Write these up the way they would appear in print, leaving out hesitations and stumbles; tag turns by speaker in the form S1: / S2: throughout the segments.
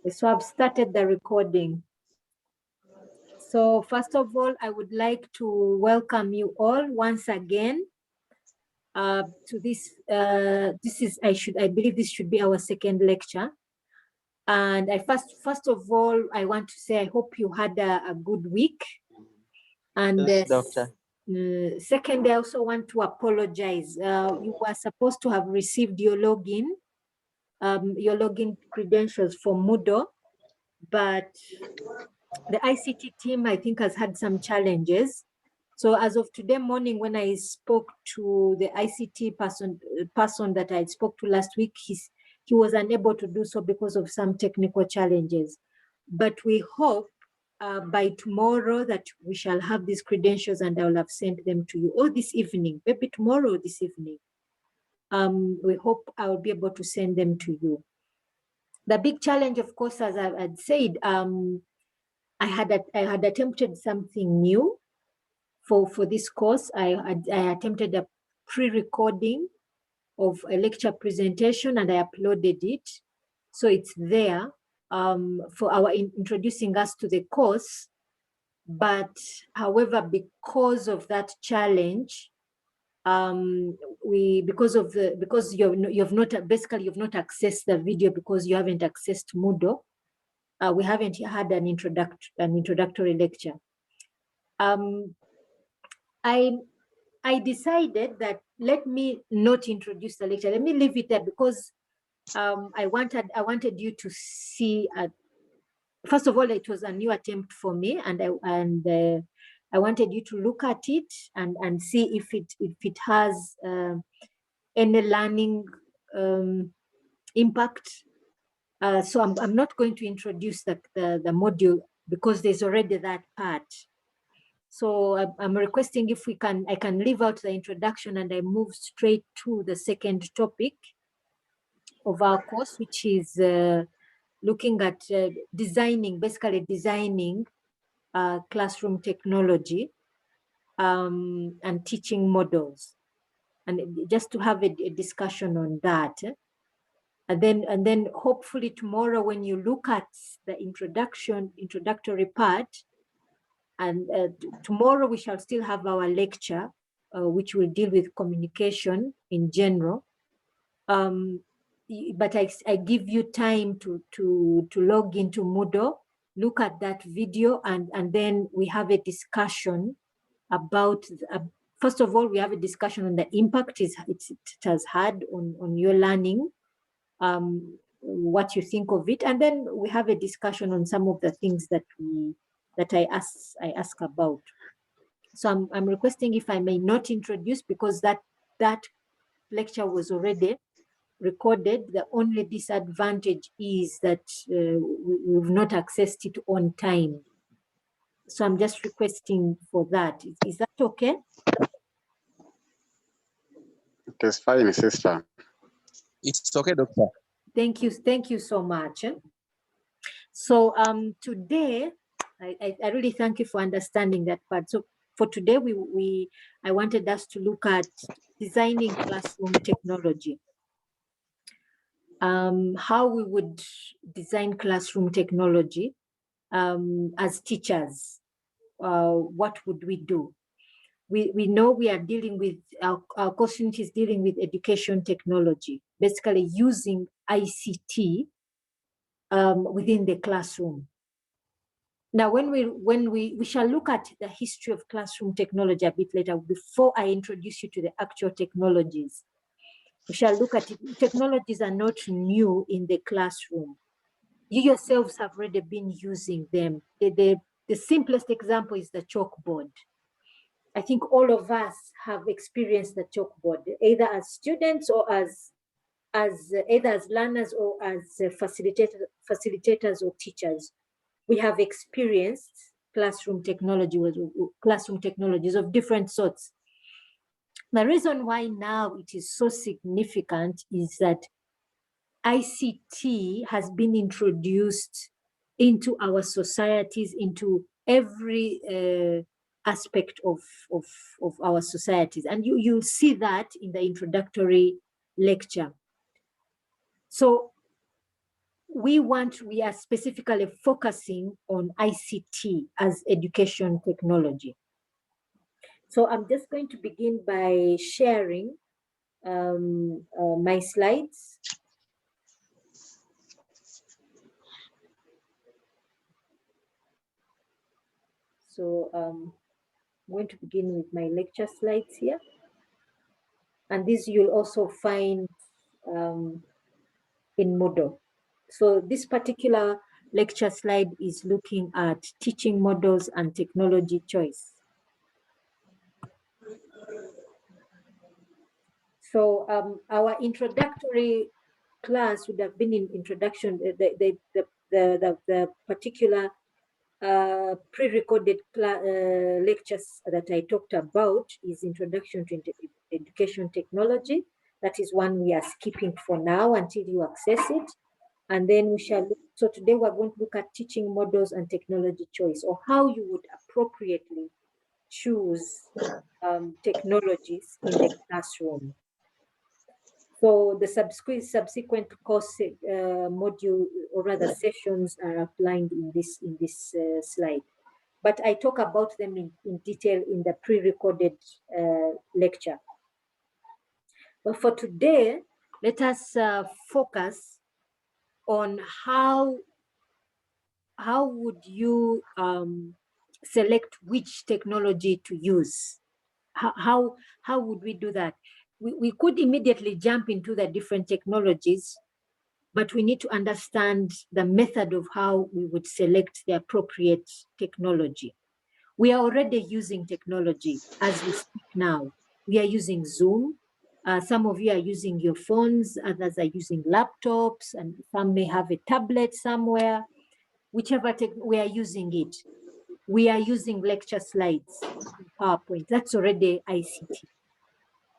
S1: Okay, so I've started the recording. So first of all, I would like to welcome you all once again to this. I believe this should be our second lecture. And first of all, I want to say I hope you had a good week. And
S2: Yes, doctor.
S1: Second, I also want to apologize. You were supposed to have received your login credentials for Moodle, but the ICT team, I think, has had some challenges. So as of today morning, when I spoke to the ICT person that I spoke to last week, he was unable to do so because of some technical challenges. But we hope by tomorrow that we shall have these credentials and I will have sent them to you, or this evening, maybe tomorrow or this evening. We hope I will be able to send them to you. The big challenge, of course, as I had said, I had attempted something new for this course. I attempted a pre-recording of a lecture presentation and I uploaded it. So it's there for our introducing us to the course. But however, because of that challenge, because you've not accessed the video because you haven't accessed Moodle, we haven't had an introductory lecture. I decided that let me not introduce the lecture. Let me leave it there because I wanted you to see. First of all, it was a new attempt for me, and I wanted you to look at it and see if it has any learning impact. So I'm not going to introduce the module because there's already that part. So I'm requesting if I can leave out the introduction and I move straight to the second topic of our course, which is looking at basically designing classroom technology and teaching models, and just to have a discussion on that. And then hopefully tomorrow when you look at the introductory part, and tomorrow we shall still have our lecture, which will deal with communication in general. But I give you time to log into Moodle, look at that video, and then we have a discussion about, first of all, we have a discussion on the impact it has had on your learning, what you think of it, and then we have a discussion on some of the things that I ask about. So I'm requesting if I may not introduce, because that lecture was already recorded. The only disadvantage is that we've not accessed it on time. So I'm just requesting for that. Is that okay?
S3: It is fine, sister.
S2: It's okay, doctor.
S1: Thank you so much. So today, I really thank you for understanding that part. So for today, I wanted us to look at designing classroom technology. How we would design classroom technology as teachers. What would we do? We know we are dealing with, our course unit is dealing with education technology, basically using ICT within the classroom. Now, when we shall look at the history of classroom technology a bit later, before I introduce you to the actual technologies. We shall look at it. Technologies are not new in the classroom. You yourselves have already been using them. The simplest example is the chalkboard. I think all of us have experienced the chalkboard, either as students or either as learners or as facilitators or teachers. We have experienced classroom technologies of different sorts. The reason why now it is so significant is that ICT has been introduced into our societies, into every aspect of our societies. And you'll see that in the introductory lecture. So we are specifically focusing on ICT as education technology. So I'm just going to begin by sharing my slides. So I'm going to begin with my lecture slides here. And this you'll also find in Moodle. So this particular lecture slide is looking at teaching models and technology choice. So our introductory class would have been in introduction, the particular pre-recorded lectures that I talked about is Introduction to Education Technology. That is one we are skipping for now until you access it. And then we shall look, so today we're going to look at teaching models and technology choice, or how you would appropriately choose technologies in the classroom. So the subsequent course module, or rather sessions, are outlined in this slide. But I talk about them in detail in the pre-recorded lecture. But for today, let us focus on how would you select which technology to use. How would we do that? We could immediately jump into the different technologies, but we need to understand the method of how we would select the appropriate technology. We are already using technology as we speak now. We are using Zoom. Some of you are using your phones, others are using laptops, and some may have a tablet somewhere. Whichever we are using it. We are using lecture slides, PowerPoint. That's already ICT.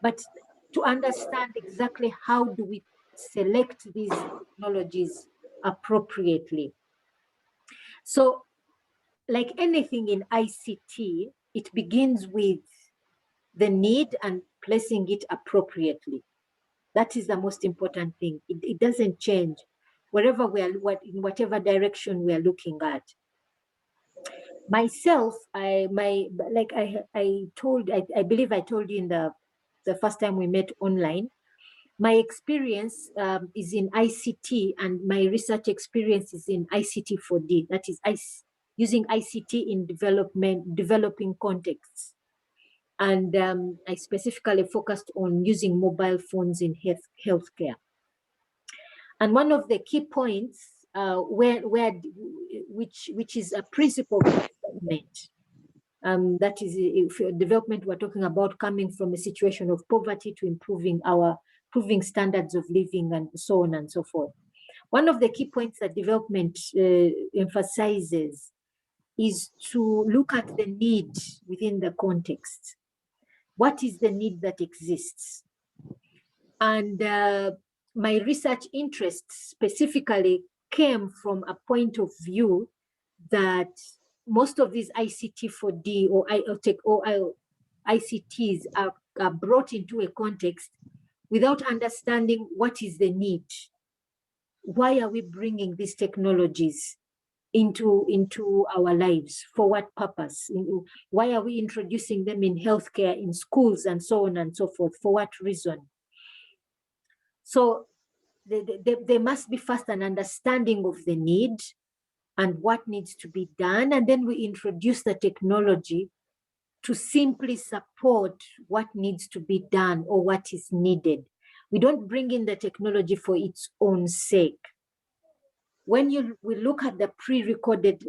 S1: But to understand exactly how do we select these technologies appropriately. So like anything in ICT, it begins with the need and placing it appropriately. That is the most important thing. It doesn't change wherever we are, in whatever direction we are looking at. Myself, I believe I told you in the first time we met online, my experience is in ICT, and my research experience is in ICT 4D. That is using ICT in developing contexts. And I specifically focused on using mobile phones in healthcare. And one of the key points which is a principle of development. That is, if development we're talking about coming from a situation of poverty to improving standards of living and so on and so forth. One of the key points that development emphasizes is to look at the need within the context. What is the need that exists? And my research interests specifically came from a point of view that most of these ICT 4D or ICTs are brought into a context without understanding what is the need. Why are we bringing these technologies into our lives? For what purpose? Why are we introducing them in healthcare, in schools, and so on and so forth? For what reason? So there must be first an understanding of the need and what needs to be done. And then we introduce the technology to simply support what needs to be done or what is needed. We don't bring in the technology for its own sake. When we look at the pre-recorded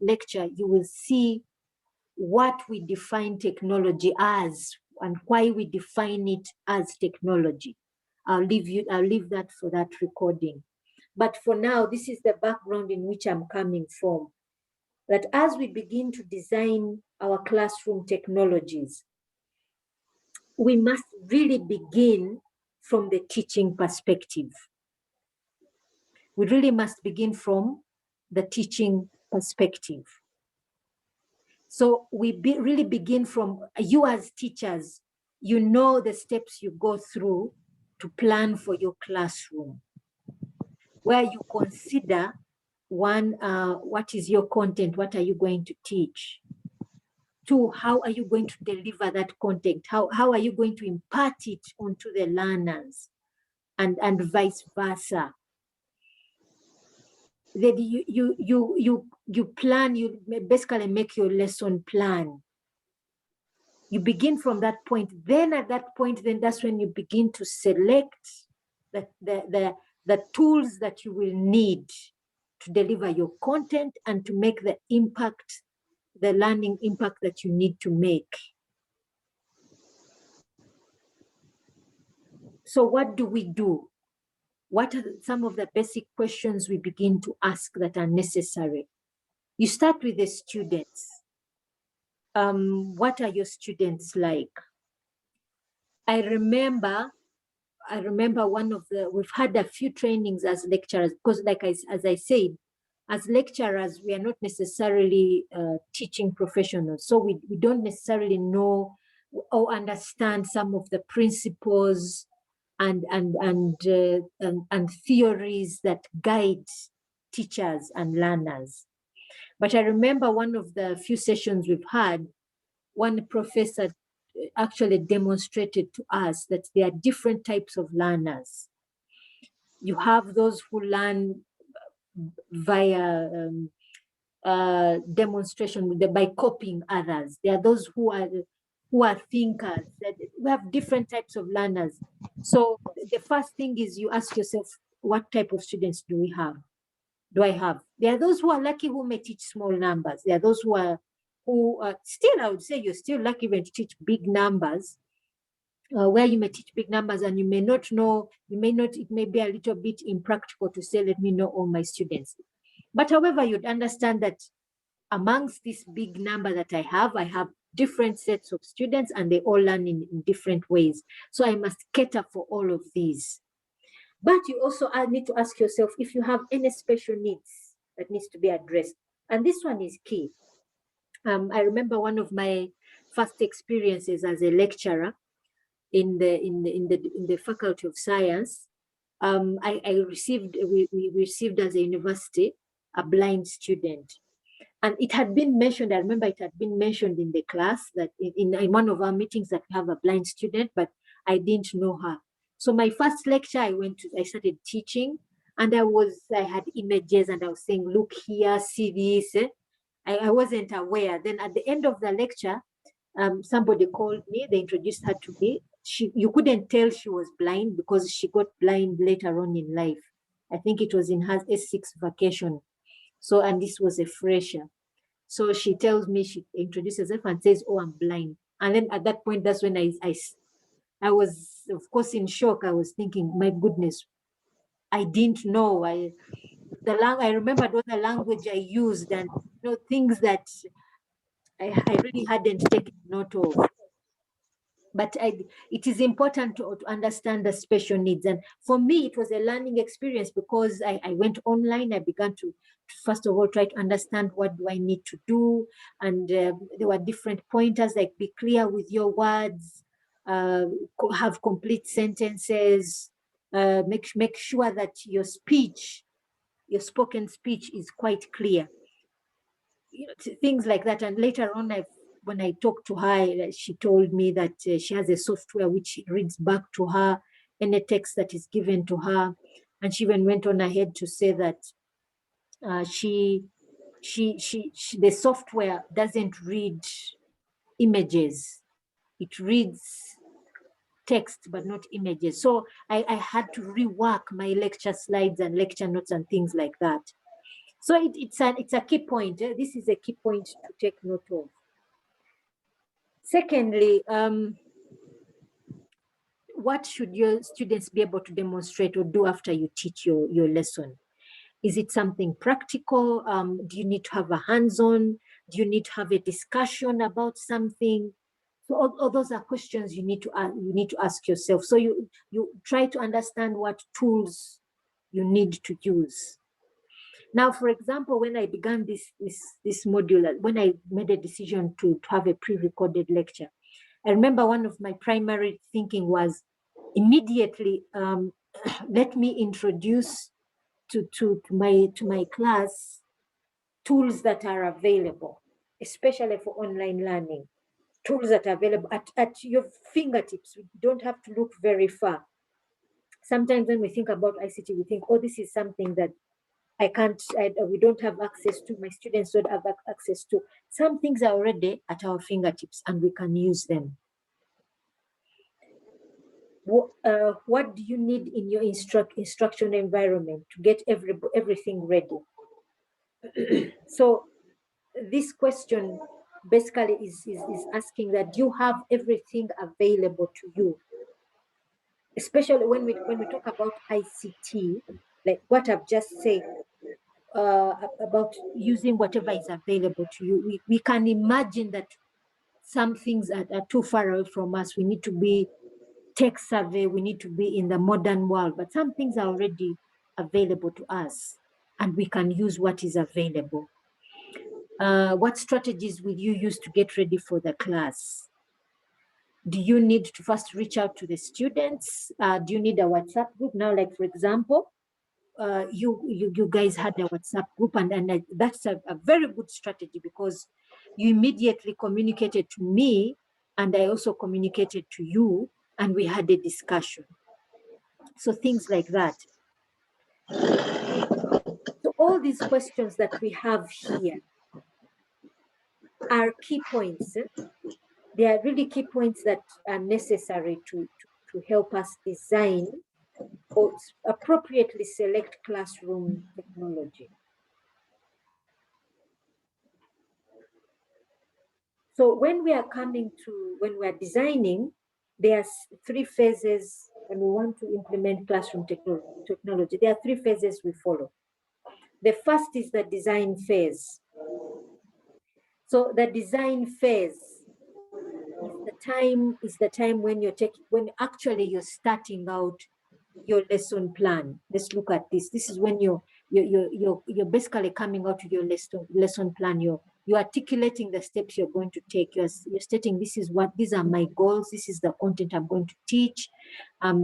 S1: lecture, you will see what we define technology as and why we define it as technology. I'll leave that for that recording. But for now, this is the background in which I'm coming from. That as we begin to design our classroom technologies, we must really begin from the teaching perspective. We really must begin from the teaching perspective. So we really begin from, you as teachers, you know the steps you go through to plan for your classroom. where you consider one, what is your content? What are you going to teach? Two, how are you going to deliver that content? How are you going to impart it onto the learners, and vice versa? Then you plan, you basically make your lesson plan. You begin from that point. Then at that point, then that's when you begin to select the tools that you will need to deliver your content and to make the impact, the learning impact that you need to make. So what do we do? What are some of the basic questions we begin to ask that are necessary? You start with the students. What are your students like? I remember one of the, we've had a few trainings as lecturers, because like as I said, as lecturers, we are not necessarily teaching professionals. So we don't necessarily know or understand some of the principles and theories that guide teachers and learners. But I remember one of the few sessions we've had, one professor actually demonstrated to us that there are different types of learners. You have those who learn via demonstration, by copying others. There are those who are thinkers. We have different types of learners. So the first thing is you ask yourself, what type of students do I have? There are those who are lucky who may teach small numbers. There are those who are still, I would say you're still lucky when to teach big numbers, where you may teach big numbers and you may not know, it may be a little bit impractical to say, let me know all my students. But however, you'd understand that amongst this big number that I have different sets of students and they all learn in different ways. So I must cater for all of these. But you also need to ask yourself if you have any special needs that needs to be addressed. And this one is key. I remember one of my first experiences as a lecturer in the Faculty of Science. We received as a university a blind student. And it had been mentioned, I remember it had been mentioned in the class that in one of our meetings that we have a blind student, but I didn't know her. So my first lecture, I started teaching, and I had images and I was saying, look here, see this. I wasn't aware. Then at the end of the lecture, somebody called me, they introduced her to me. You couldn't tell she was blind because she got blind later on in life. I think it was in her S6 vacation. So, and this was a fresher. So she tells me, she introduces herself and says, oh, I'm blind. And then at that point, that's when I was, of course, in shock. I was thinking, my goodness, I didn't know. I remembered what the language I used and things that I really hadn't taken note of. But it is important to understand the special needs. And for me, it was a learning experience because I went online. I began to first of all, try to understand what do I need to do. And there were different pointers like be clear with your words, have complete sentences, make sure that your spoken speech is quite clear. Things like that. And later on, when I talked to her, she told me that she has a software which reads back to her any text that is given to her. And she even went on ahead to say that the software doesn't read images. It reads text, but not images. So I had to rework my lecture slides and lecture notes and things like that. So it's a key point. This is a key point to take note of. Secondly, what should your students be able to demonstrate or do after you teach your lesson? Is it something practical? Do you need to have a hands-on? Do you need to have a discussion about something? So all those are questions you need to ask yourself. So you try to understand what tools you need to use. Now, for example, when I began this module, when I made a decision to have a pre-recorded lecture, I remember one of my primary thinking was immediately, let me introduce to my class tools that are available, especially for online learning, tools that are available at your fingertips. You don't have to look very far. Sometimes when we think about ICT, we think, oh, this is something that we don't have access to, my students don't have access to. Some things are already at our fingertips and we can use them. What do you need in your instructional environment to get everything ready? So this question basically is asking that you have everything available to you, especially when we talk about ICT, like what I've just said, about using whatever is available to you. We can imagine that some things are too far away from us. We need to be tech savvy, we need to be in the modern world, but some things are already available to us and we can use what is available. What strategies will you use to get ready for the class? Do you need to first reach out to the students? Do you need a WhatsApp group? Now, like for example, you guys had a WhatsApp group, and that's a very good strategy because you immediately communicated to me and I also communicated to you and we had a discussion. So things like that. So all these questions that we have here are key points. They are really key points that are necessary to help us design or appropriately select classroom technology. So when we are designing, there are three phases when we want to implement classroom technology. There are three phases we follow. The first is the design phase. So the design phase is the time when when actually you're starting out your lesson plan. Let's look at this. This is when you're basically coming out with your lesson plan. You're articulating the steps you're going to take. You're stating these are my goals. This is the content I'm going to teach.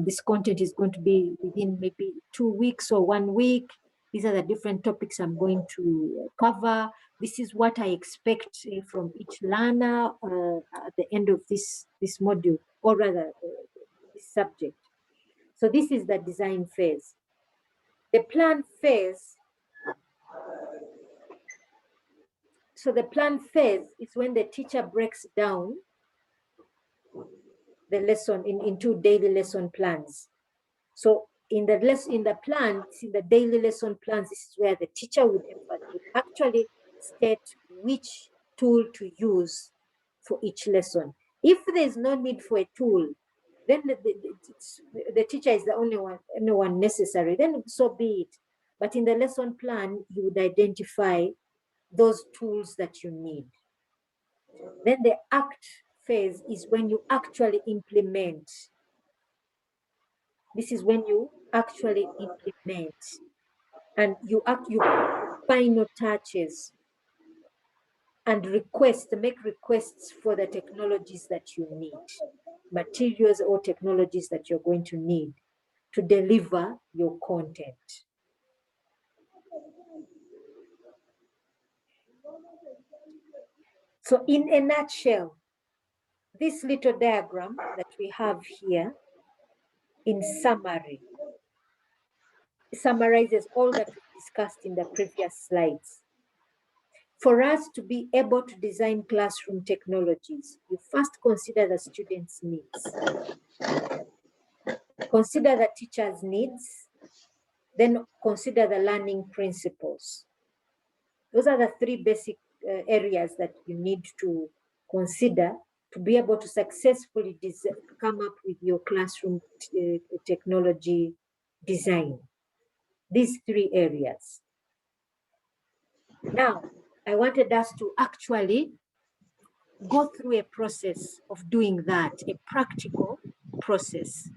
S1: This content is going to be within maybe 2 weeks or 1 week. These are the different topics I'm going to cover. This is what I expect from each learner at the end of this module, or rather this subject. So this is the design phase. The plan phase. So the plan phase is when the teacher breaks down the lesson into daily lesson plans. So in the daily lesson plans, this is where the teacher would actually state which tool to use for each lesson. If there is no need for a tool, then the teacher is the only one necessary, then so be it. But in the lesson plan, you would identify those tools that you need. Then the act phase is when you actually implement. This is when you actually implement and you final touches and make requests for the technologies that you need, materials or technologies that you're going to need to deliver your content. So in a nutshell, this little diagram that we have here, in summary, summarizes all that we discussed in the previous slides. For us to be able to design classroom technologies, you first consider the students' needs. Consider the teacher's needs, then consider the learning principles. Those are the three basic areas that you need to consider to be able to successfully come up with your classroom technology design. These three areas. Now, I wanted us to actually go through a process of doing that, a practical process.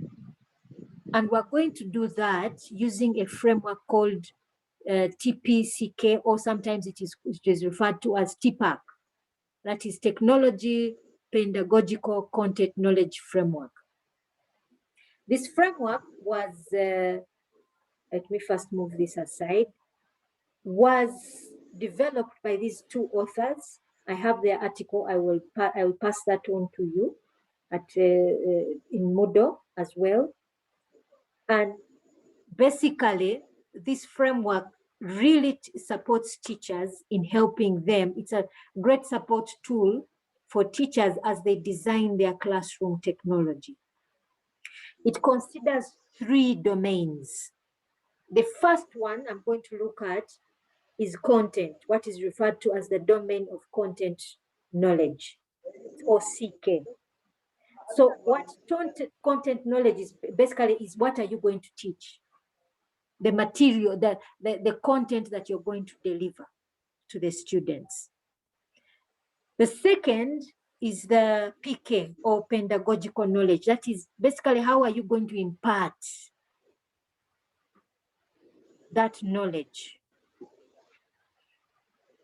S1: And we're going to do that using a framework called TPCK, or sometimes it is referred to as TPAC. That is Technology Pedagogical Content Knowledge Framework. This framework was let me first move this aside, was developed by these two authors. I have their article. I will pass that on to you in Moodle as well. And basically, this framework really supports teachers in helping them. It's a great support tool for teachers as they design their classroom technology. It considers 3 domains. The first one I'm going to look at is content, what is referred to as the domain of content knowledge, or CK. So what content knowledge is basically is what are you going to teach? The material, the content that you're going to deliver to the students. The second is the PK, or pedagogical knowledge. That is basically how are you going to impart that knowledge.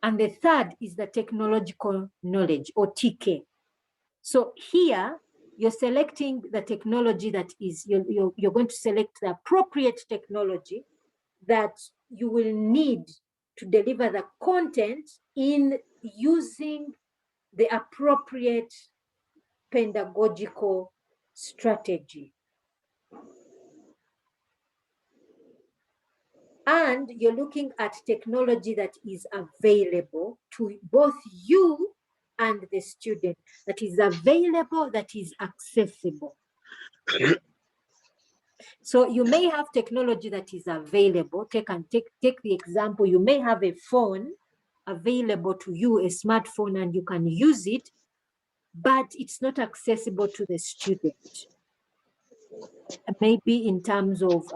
S1: And the third is the technological knowledge, or TK. So here, you're selecting the technology that is, you're going to select the appropriate technology that you will need to deliver the content in using the appropriate pedagogical strategy. And you're looking at technology that is available to both you and the student, that is available, that is accessible. So you may have technology that is available. Take the example, you may have a phone available to you, a smartphone, and you can use it, but it's not accessible to the student. Maybe in terms of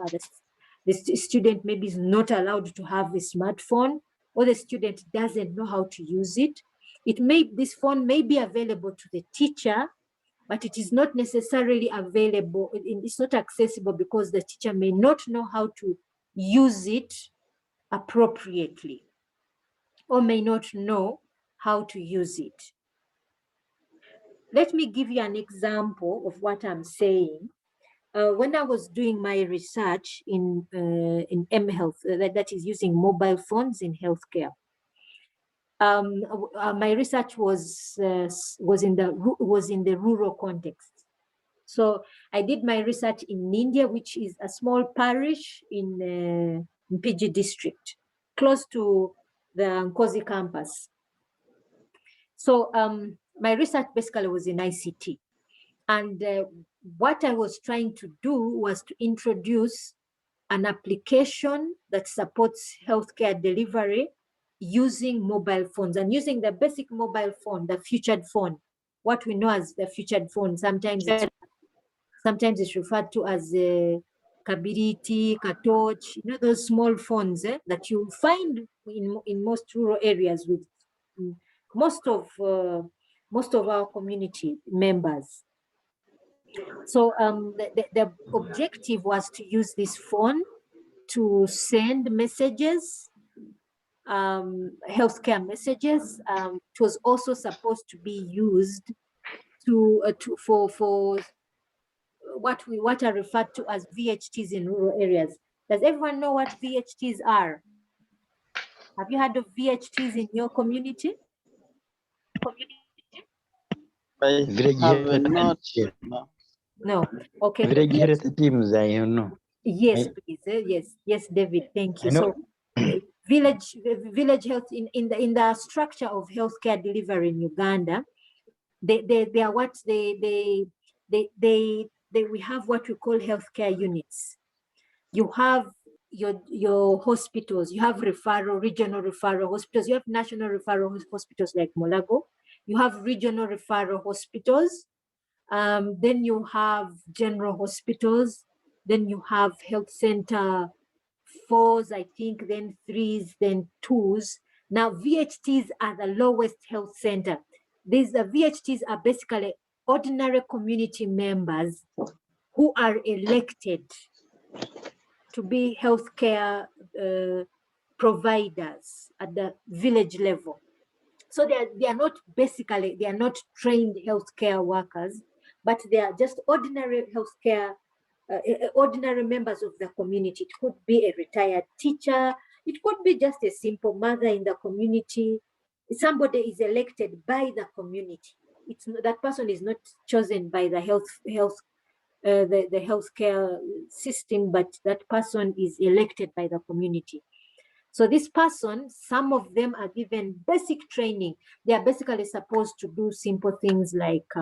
S1: the student maybe is not allowed to have a smartphone, or the student doesn't know how to use it. This phone may be available to the teacher, but it is not necessarily available. It's not accessible because the teacher may not know how to use it appropriately, or may not know how to use it. Let me give you an example of what I'm saying. When I was doing my research in mHealth, that is using mobile phones in healthcare, my research was in the rural context. So I did my research in India, which is a small parish in PG district, close to the Nkozi campus. So my research basically was in ICT. And what I was trying to do was to introduce an application that supports healthcare delivery using mobile phones, and using the basic mobile phone, the featured phone, what we know as the featured phone. Sometimes it's referred to as Kabiriti, Katoch, those small phones that you find in most rural areas with most of our community members. So the objective was to use this phone to send messages, healthcare messages. It was also supposed to be used for what are referred to as VHTs in rural areas. Does everyone know what VHTs are? Have you heard of VHTs in your community? No. Okay.
S4: Teams, I know.
S1: Yes, please. Yes, David. Thank you. So, village health in the structure of healthcare delivery in Uganda, they are what we have what we call healthcare units. You have your hospitals, you have regional referral hospitals, you have national referral hospitals like Molago, you have regional referral hospitals, then you have general hospitals, then you have health center 4s, I think, then 3s, then 2s. Now VHTs are the lowest health center. These VHTs are basically ordinary community members who are elected to be healthcare providers at the village level. So they are not trained healthcare workers, but they are just ordinary healthcare ordinary members of the community. It could be a retired teacher. It could be just a simple mother in the community. Somebody is elected by the community. That person is not chosen by the healthcare system, but that person is elected by the community. So this person, some of them are given basic training. They are basically supposed to do simple things like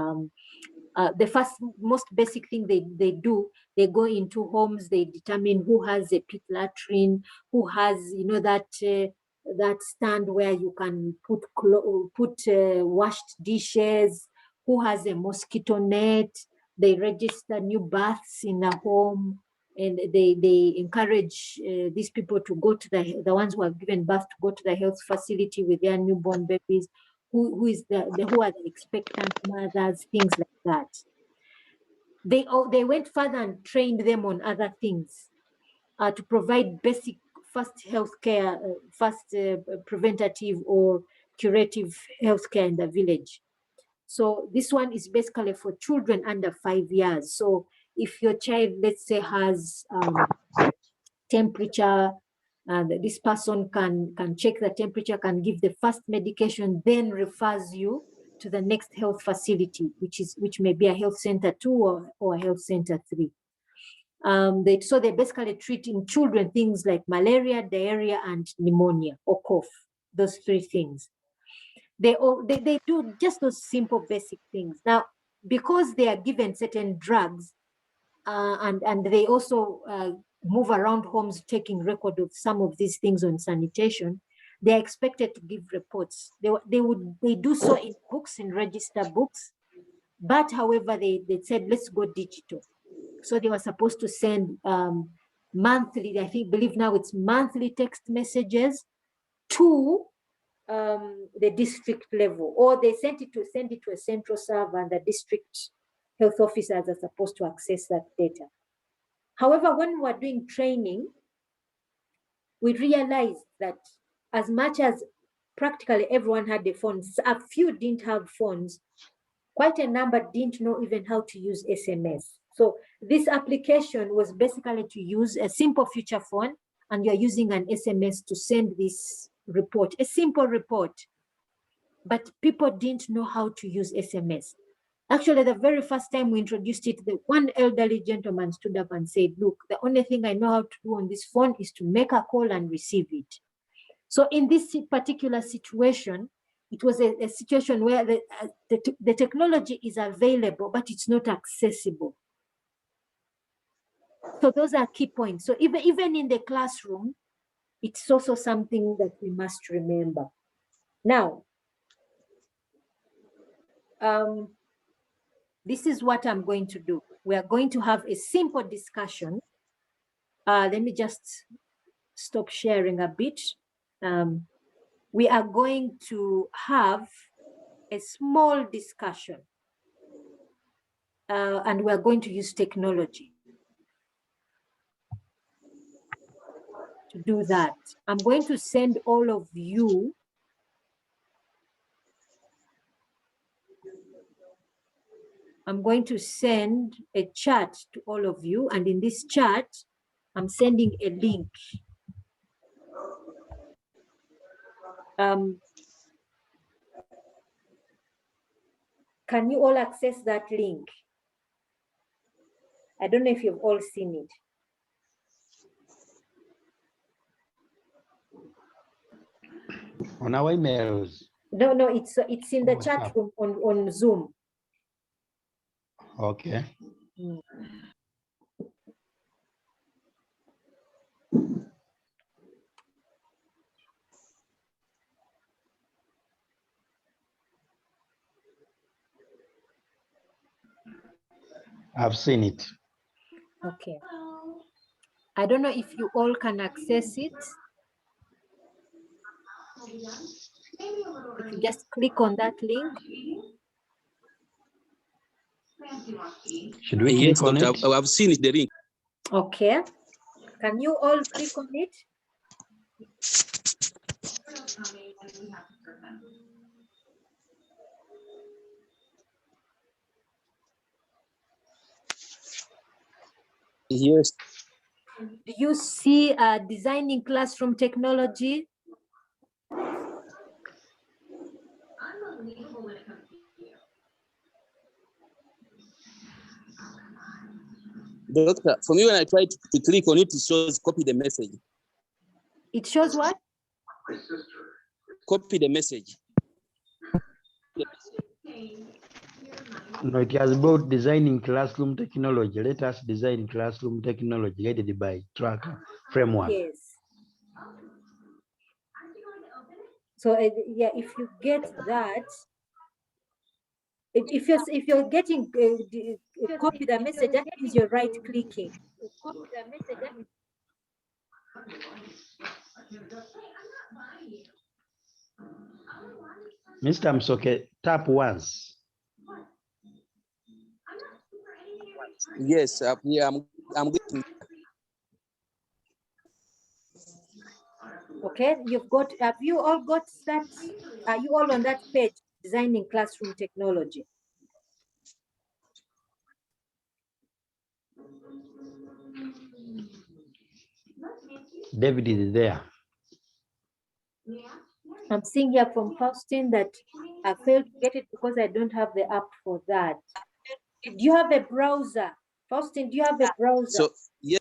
S1: the first most basic thing they do, they go into homes, they determine who has a pit latrine, who has, that stand where you can put washed dishes, who has a mosquito net. They register new births in a home, and they encourage these people to go to the ones who have given birth to go to the health facility with their newborn babies. Who are the expectant mothers, things like that. They went further and trained them on other things to provide basic first healthcare, preventative or curative healthcare in the village. So this one is basically for children under 5 years. So if your child, let's say, has temperature, and this person can check the temperature, can give the first medication, then refers you to the next health facility, which may be a health center 2 or a health center 3. They basically treat in children things like malaria, diarrhea, and pneumonia or cough. Those 3 things. They do just those simple basic things. Now, because they are given certain drugs, and they also move around homes taking record of some of these things on sanitation, they are expected to give reports. They do so in books, in register books, but however, they said, let's go digital. So they were supposed to send monthly, believe now it's monthly text messages to the district level, or they send it to a central server, and the district health officers are supposed to access that data. However, when we were doing training, we realized that as much as practically everyone had a phone, a few didn't have phones, quite a number didn't know even how to use SMS. So this application was basically to use a simple feature phone, and you're using an SMS to send this report, a simple report. But people didn't know how to use SMS. Actually, the very first time we introduced it, the one elderly gentleman stood up and said, look, the only thing I know how to do on this phone is to make a call and receive it. So in this particular situation, it was a situation where the technology is available, but it's not accessible. So those are key points. So even in the classroom, it's also something that we must remember. Now, this is what I'm going to do. We are going to have a simple discussion. Let me just stop sharing a bit. We are going to have a small discussion, and we're going to use technology to do that. I'm going to send all of you I'm going to send a chat to all of you, and in this chat, I'm sending a link. Can you all access that link? I don't know if you've all seen it.
S4: On our emails.
S1: No, it's in the chat room on Zoom.
S4: Okay. I've seen it.
S1: Okay. I don't know if you all can access it. If you just click on that link.
S4: Should we
S2: Yes,
S4: click on
S2: Doctor,
S4: it?
S2: I've seen it, the link.
S1: Okay. Can you all click on it?
S2: Yes.
S1: Do you see designing classroom technology?
S2: Doctor, for me, when I try to click on it, it shows copy the message.
S1: It shows what?
S2: Copy the message.
S4: No, it has brought designing classroom technology. Let us design classroom technology guided by tracker framework.
S1: Yes. So yeah, if you get that, if you're getting copy the message, that means you're right clicking.
S4: Mr. Msoke, tap once.
S2: Yes, yeah, I'm getting.
S1: Okay, have you all got that? Are you all on that page, designing classroom technology?
S4: David is there.
S1: I'm seeing here from Faustin that I failed to get it because I don't have the app for that. Do you have a browser? Faustin, do you have a browser?
S2: So, yes,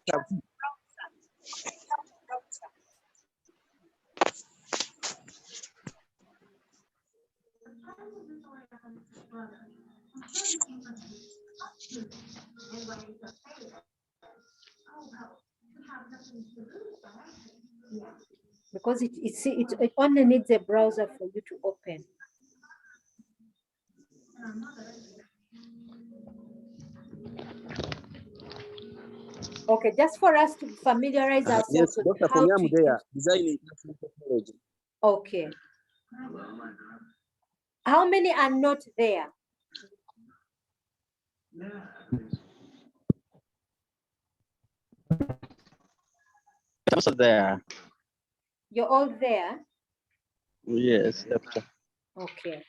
S1: Because it only needs a browser for you to open. Okay, just for us to familiarize ourselves
S2: yes,
S1: with
S2: Doctor, for
S1: how
S2: me,
S1: to
S2: I'm there,
S1: use.
S2: designing classroom technology.
S1: Okay. How many are not there?
S5: Also there.
S1: You're all there?
S5: Yes, doctor.
S1: Okay.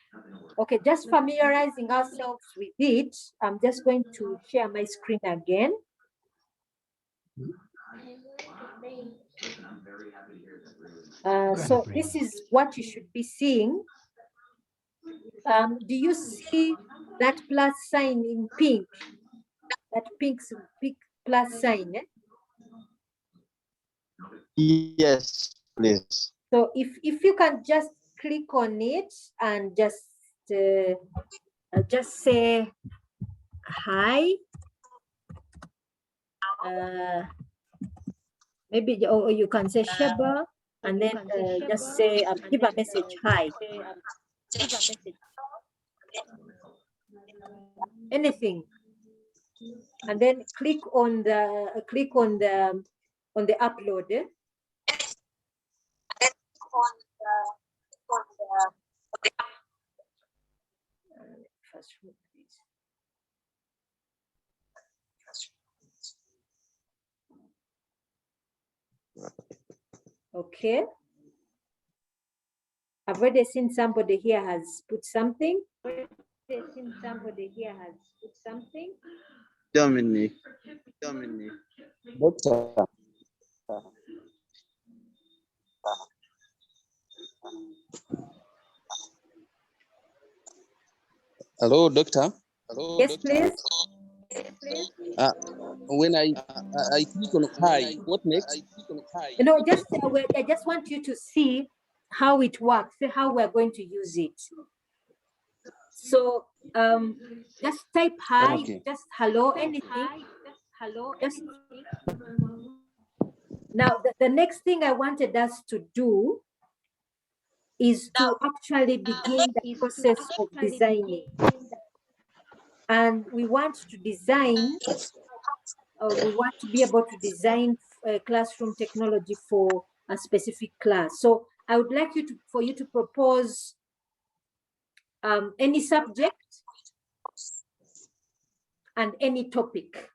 S1: Okay, just familiarizing ourselves with it. I'm just going to share my screen again. So this is what you should be seeing. Do you see that plus sign in pink? That pink plus sign? Eh?
S5: Yes, please.
S1: So if you can just click on it and just say hi. Maybe or you can say Sheba and then just say give a message hi. Anything, and then click on the upload. Eh? Okay. I've already seen somebody here has put something.
S5: Dominic.
S2: Doctor, hello, doctor.
S1: Yes, please.
S2: When I click on hi, what next?
S1: You know, I just want you to see how it works, see how we're going to use it. So just type hi,
S2: Okay.
S1: just hello, anything. Just now the next thing I wanted us to do is to actually begin the process of designing. And we want to design, we want to be able to design classroom technology for a specific class. So I would like for you to propose any subject and any topic.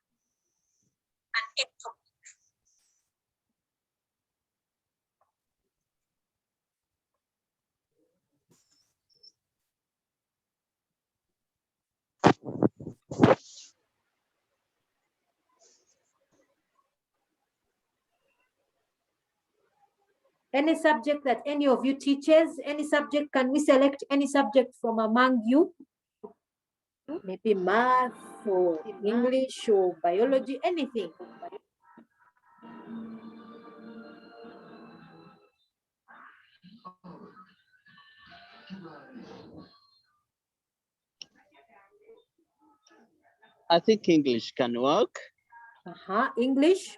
S1: Any subject that any of you teaches, any subject, can we select any subject from among you? Maybe math or English or biology, anything.
S5: I think English can work.
S1: English.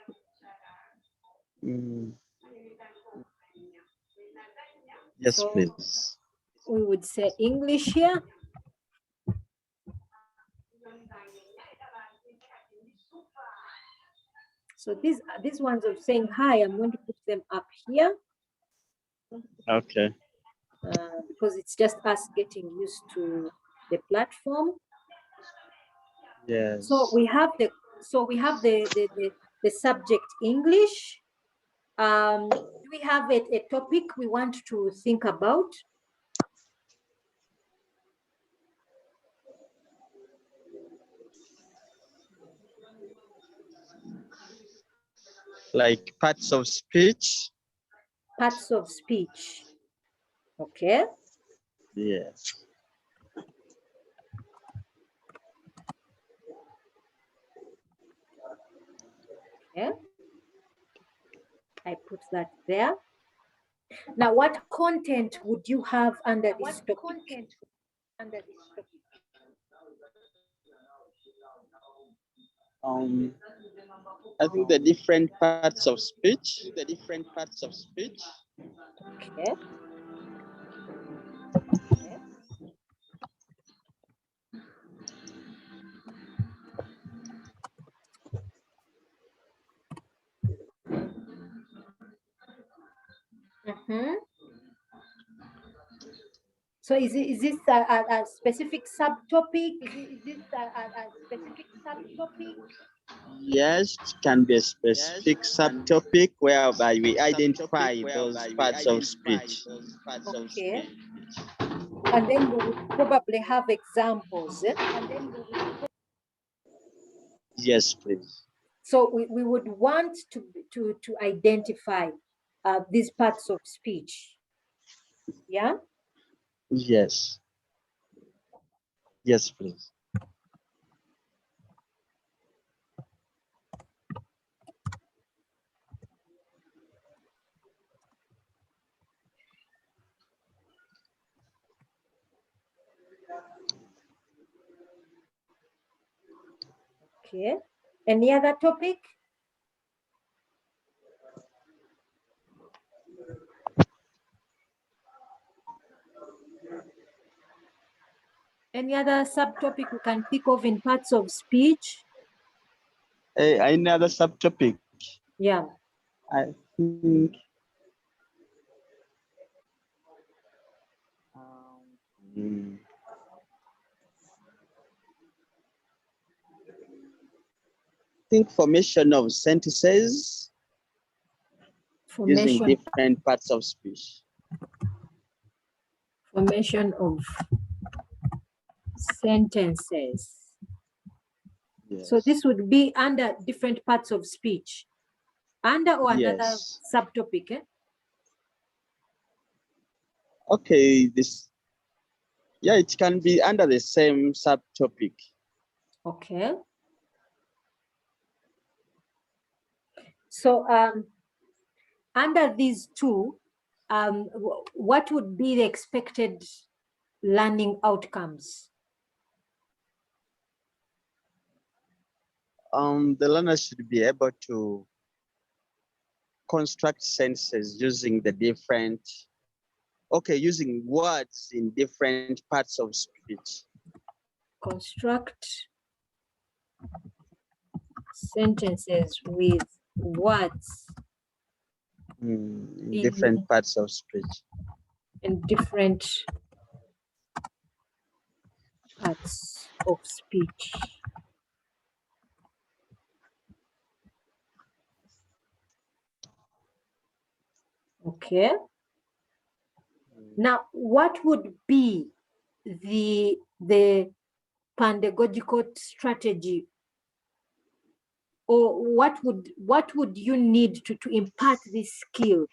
S5: Yes,
S1: So
S5: please.
S1: we would say English here. So these ones of saying hi, I'm going to put them up here.
S5: Okay.
S1: Because it's just us getting used to the platform.
S5: Yes.
S1: So we have the subject English. Do we have a topic we want to think about?
S5: Like parts of speech.
S1: Parts of speech. Okay.
S5: Yes.
S1: Okay. I put that there. Now, what content would you have under this topic?
S5: I think the different parts of speech.
S1: Okay. So is this a specific subtopic?
S5: Yes, it can be a specific subtopic whereby we identify those parts of speech.
S1: Okay. And then we would probably have examples.
S5: Yes, please.
S1: So we would want to identify these parts of speech. Yeah?
S5: Yes. Yes, please.
S1: Okay. Any other topic? Any other subtopic we can think of in parts of speech?
S5: Another subtopic.
S1: Yeah.
S5: I think formation of sentences using different parts of speech.
S1: Formation of sentences.
S5: Yes.
S1: So this would be under different parts of speech. Under or another
S5: Yes.
S1: subtopic, eh?
S5: Okay, it can be under the same subtopic.
S1: Okay. So under these two, what would be the expected learning outcomes?
S5: The learner should be able to construct sentences using using words in different parts of speech.
S1: Construct sentences with words
S5: in different parts of speech.
S1: In different parts of speech. Okay. Now, what would be the pedagogical strategy, or what would you need to impart this skill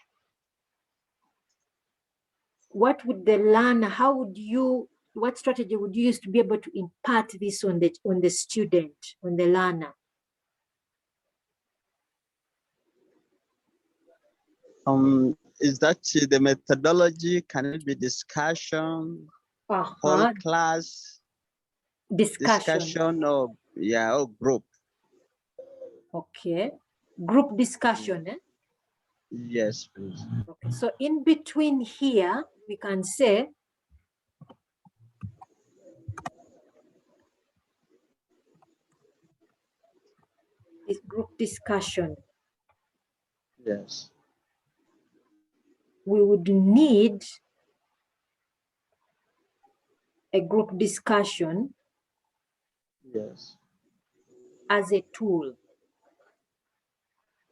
S1: what would the learner, what strategy would you use to be able to impart this on the student, on the learner?
S5: Is that the methodology? Can it be discussion, whole class, discussion, or group?
S1: Okay, group discussion.
S5: Yes, please.
S1: Okay, so in between here, we can say is group discussion.
S5: Yes.
S1: We would need a group discussion.
S5: Yes.
S1: As a tool.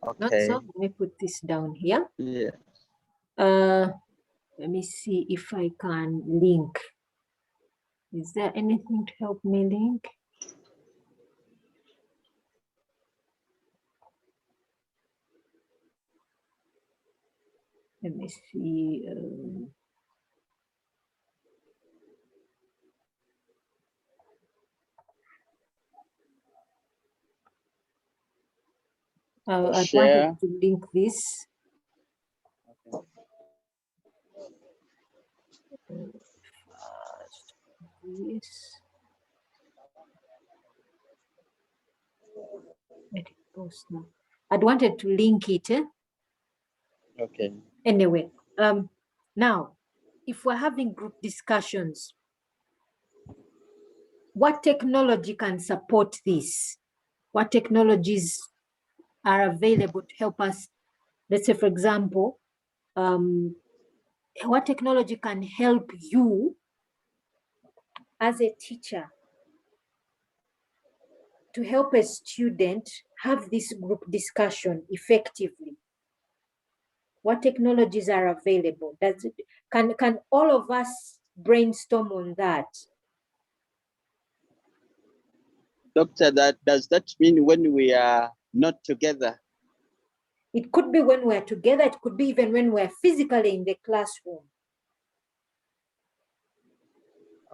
S5: Okay.
S1: Not so. Let me put this down here.
S5: Yeah.
S1: Let me see if I can link. Is there anything to help me link? Let me see. I wanted to link this. Yes. Let it post now. I'd wanted to link it.
S5: Okay.
S1: Anyway, now, if we're having group discussions, what technology can support this? What technologies are available to help us? Let's say, for example, what technology can help you as a teacher to help a student have this group discussion effectively? What technologies are available? Can all of us brainstorm on that?
S5: Doctor, does that mean when we are not together?
S1: It could be when we're together. It could be even when we're physically in the classroom.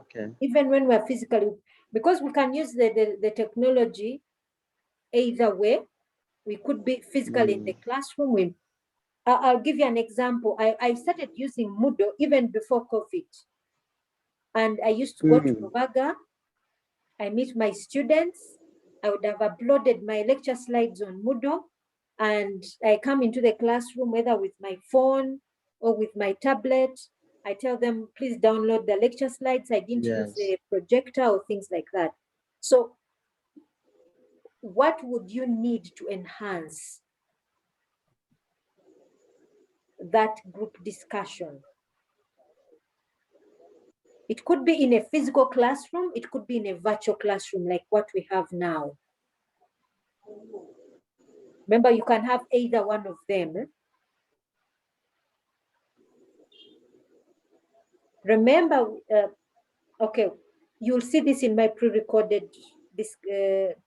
S5: Okay.
S1: Even when we're physically, because we can use the technology either way. We could be physically in the classroom. I'll give you an example. I started using Moodle even before COVID. And I used to go to Novaga. I meet my students. I would have uploaded my lecture slides on Moodle. And I come into the classroom, whether with my phone or with my tablet. I tell them, please download the lecture slides. I didn't use a projector or things like that. So what would you need to enhance that group discussion? It could be in a physical classroom. It could be in a virtual classroom like what we have now. Remember, you can have either one of them. Remember, okay, you'll see this in my pre-recorded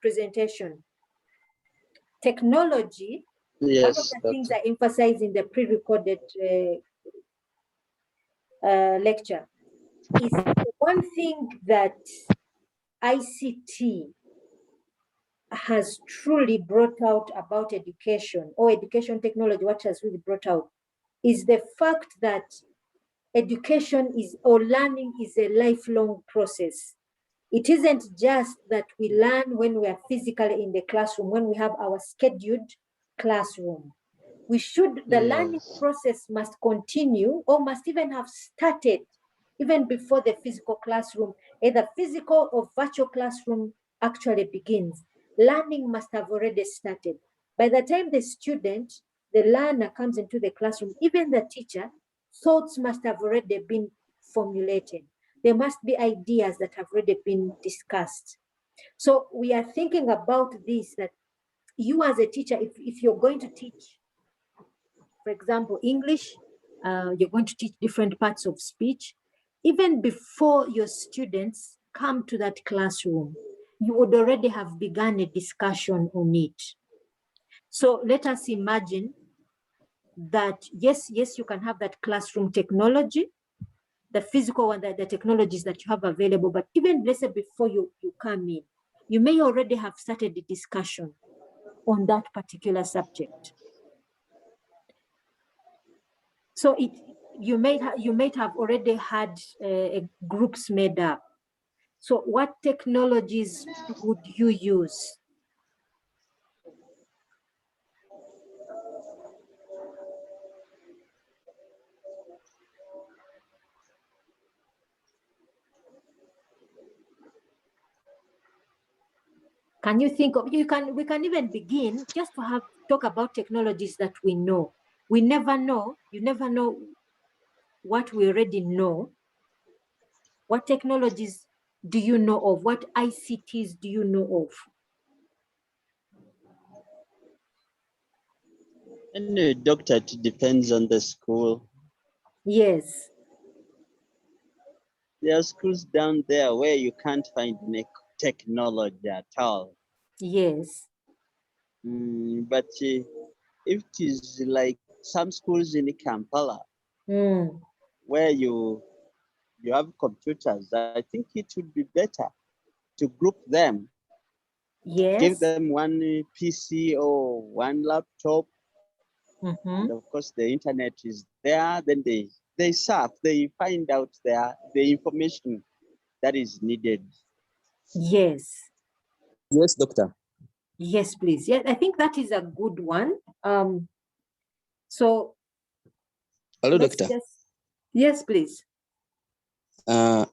S1: presentation. Technology, one of the things I emphasize in the pre-recorded lecture is one thing that ICT has truly brought out about education, or education technology, what has really brought out, is the fact that education is, or learning is, a lifelong process. It isn't just that we learn when we are physically in the classroom, when we have our scheduled classroom. We should, the learning process must continue, or must even have started even before the physical classroom, either physical or virtual classroom actually begins. Learning must have already started. By the time the student, the learner comes into the classroom, even the teacher, thoughts must have already been formulated. There must be ideas that have already been discussed. So we are thinking about this, that you as a teacher, if you're going to teach, for example, English, you're going to teach different parts of speech, even before your students come to that classroom, you would already have begun a discussion on it. So let us imagine that, yes, you can have that classroom technology, the physical and the technologies that you have available, but even let's say before you come in, you may already have started the discussion on that particular subject. So you might have already had groups made up. So what technologies would you use? Can you think of, we can even begin just to talk about technologies that we know. We never know, you never know what we already know. What technologies do you know of? What ICTs do you know of?
S5: And doctor, it depends on the school.
S1: Yes.
S5: There are schools down there where you can't find any technology at all.
S1: Yes.
S5: But if it is like some schools in Kampala where you have computers, I think it would be better to group them.
S1: Yes.
S5: Give them one PC or one laptop. And of course, the internet is there. Then they surf, they find out the information that is needed.
S1: Yes.
S2: Yes, doctor.
S1: Yes, please. Yeah, I think that is a good one. So
S2: Hello, doctor.
S1: Yes, please.
S2: And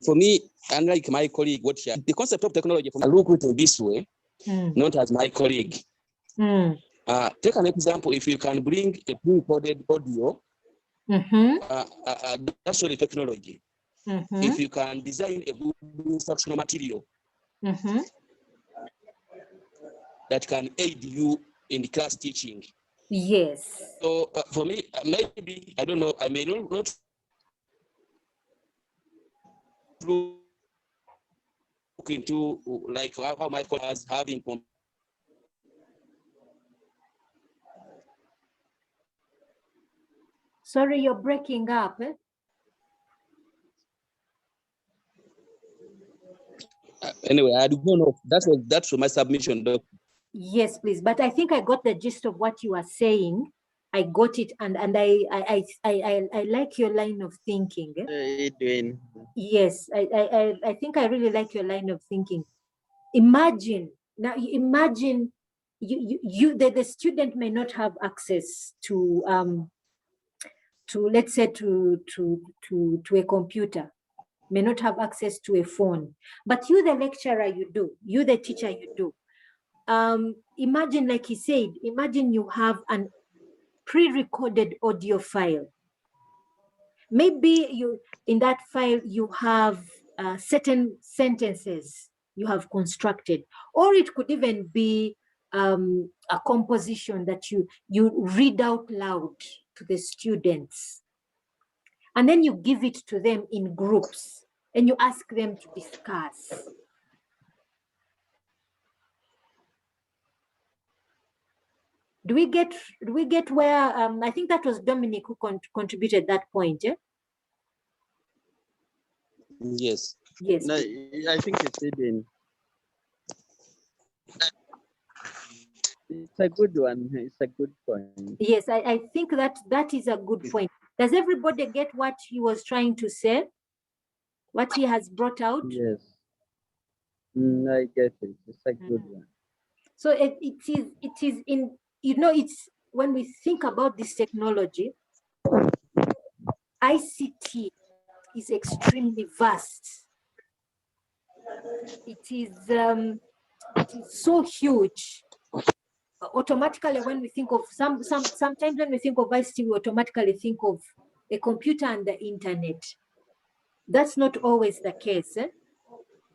S2: for me, unlike my colleague, the concept of technology, I look at it this way, not as my colleague. Take an example. If you can bring a pre-recorded audio, that's really technology. If you can design a good instructional material that can aid you in the class teaching.
S1: Yes.
S2: So for me, maybe, I don't know, I may not look into like how my colleagues having.
S1: Sorry, you're breaking up.
S2: Anyway, I don't know. That's my submission, Doctor.
S1: Yes, please. But I think I got the gist of what you are saying. I got it, and I like your line of thinking.
S5: Edwin.
S1: Yes, I think I really like your line of thinking. Imagine the student may not have access to let's say to a computer, may not have access to a phone, but you the lecturer, you do, you the teacher, you do. Imagine, like he said, imagine you have an pre-recorded audio file. Maybe in that file you have certain sentences you have constructed, or it could even be a composition that you read out loud to the students, and then you give it to them in groups and you ask them to discuss. Do we get where I think that was Dominic who contributed that point?
S2: Yes.
S1: Yes.
S5: No, I think it's Edwin. It's a good one. It's a good point.
S1: Yes, I think that is a good point. Does everybody get what he was trying to say? What he has brought out?
S5: Yes. I get it. It's a good one.
S1: So it is in, it's when we think about this technology, ICT is extremely vast. It is so huge. Automatically, when we think of sometimes when we think of ICT, we automatically think of a computer and the internet. That's not always the case.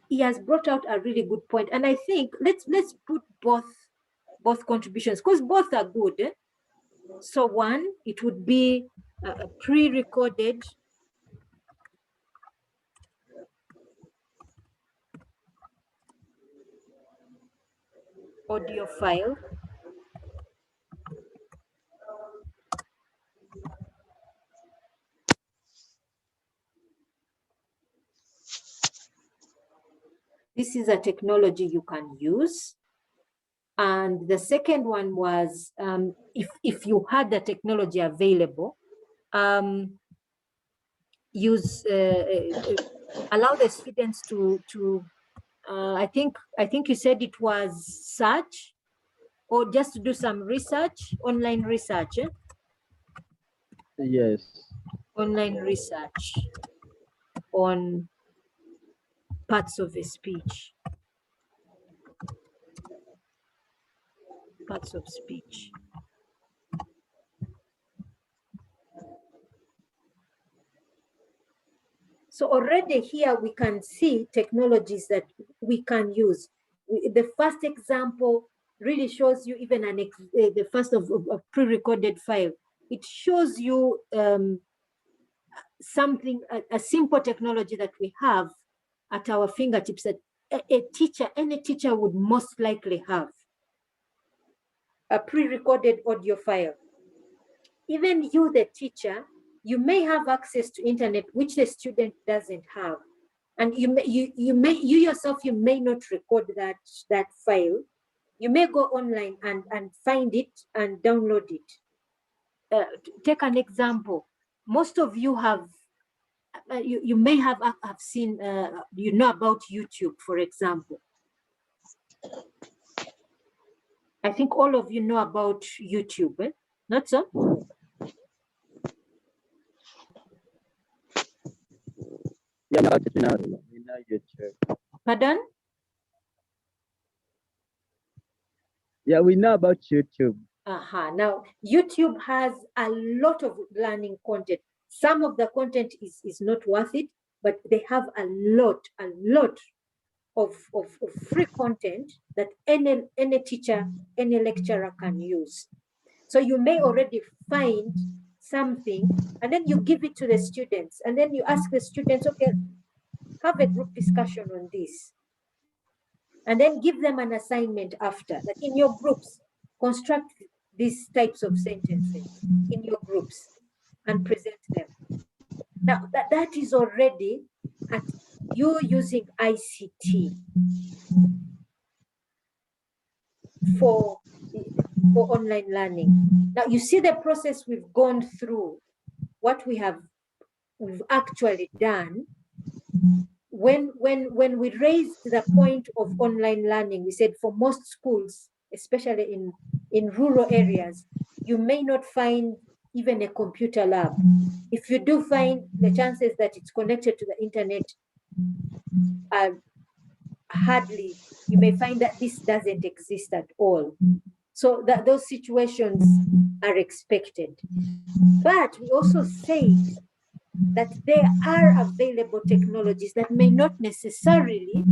S1: He has brought out a really good point, and I think let's put both contributions, because both are good. So one, it would be a pre-recorded audio file. this is a technology you can use. And the second one was, if you had the technology available, allow the students to I think you said it was search, or just to do some research, online research.
S5: Yes.
S1: Online research on parts of a speech. Parts of speech. So already here we can see technologies that we can use. The first example really shows you even the first of a pre-recorded file. It shows you something, a simple technology that we have at our fingertips that any teacher would most likely have. A pre-recorded audio file. Even you, the teacher, you may have access to internet, which the student doesn't have. And you yourself, you may not record that file. You may go online and find it and download it. Take an example. Most of you have, you may have seen, you know about YouTube, for example. I think all of you know about YouTube, eh? Not so?
S5: Yeah, we know YouTube.
S1: Pardon?
S5: Yeah, we know about YouTube.
S1: Now, YouTube has a lot of learning content. Some of the content is not worth it, but they have a lot of free content that any teacher, any lecturer can use. So you may already find something, and then you give it to the students, and then you ask the students, okay, have a group discussion on this. And then give them an assignment after, that in your groups, construct these types of sentences in your groups and present them. Now, that is already at you using ICT for online learning. Now, you see the process we've gone through, what we've actually done. When we raised the point of online learning, we said for most schools, especially in rural areas, you may not find even a computer lab. If you do find, the chances that it's connected to the internet are hardly, you may find that this doesn't exist at all. So that those situations are expected. But we also say that there are available technologies that may not necessarily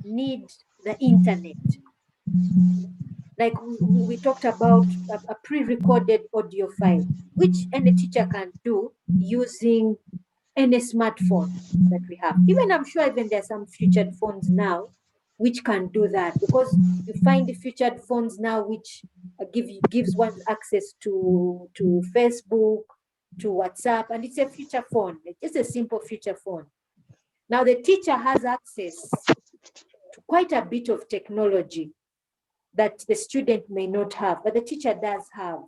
S1: need the internet. Like we talked about a pre-recorded audio file, which any teacher can do using any smartphone that we have. Even I'm sure even there are some featured phones now which can do that, because you find the featured phones now which gives one access to Facebook, to WhatsApp, and it's a feature phone. It's just a simple feature phone. Now the teacher has access to quite a bit of technology that the student may not have, but the teacher does have.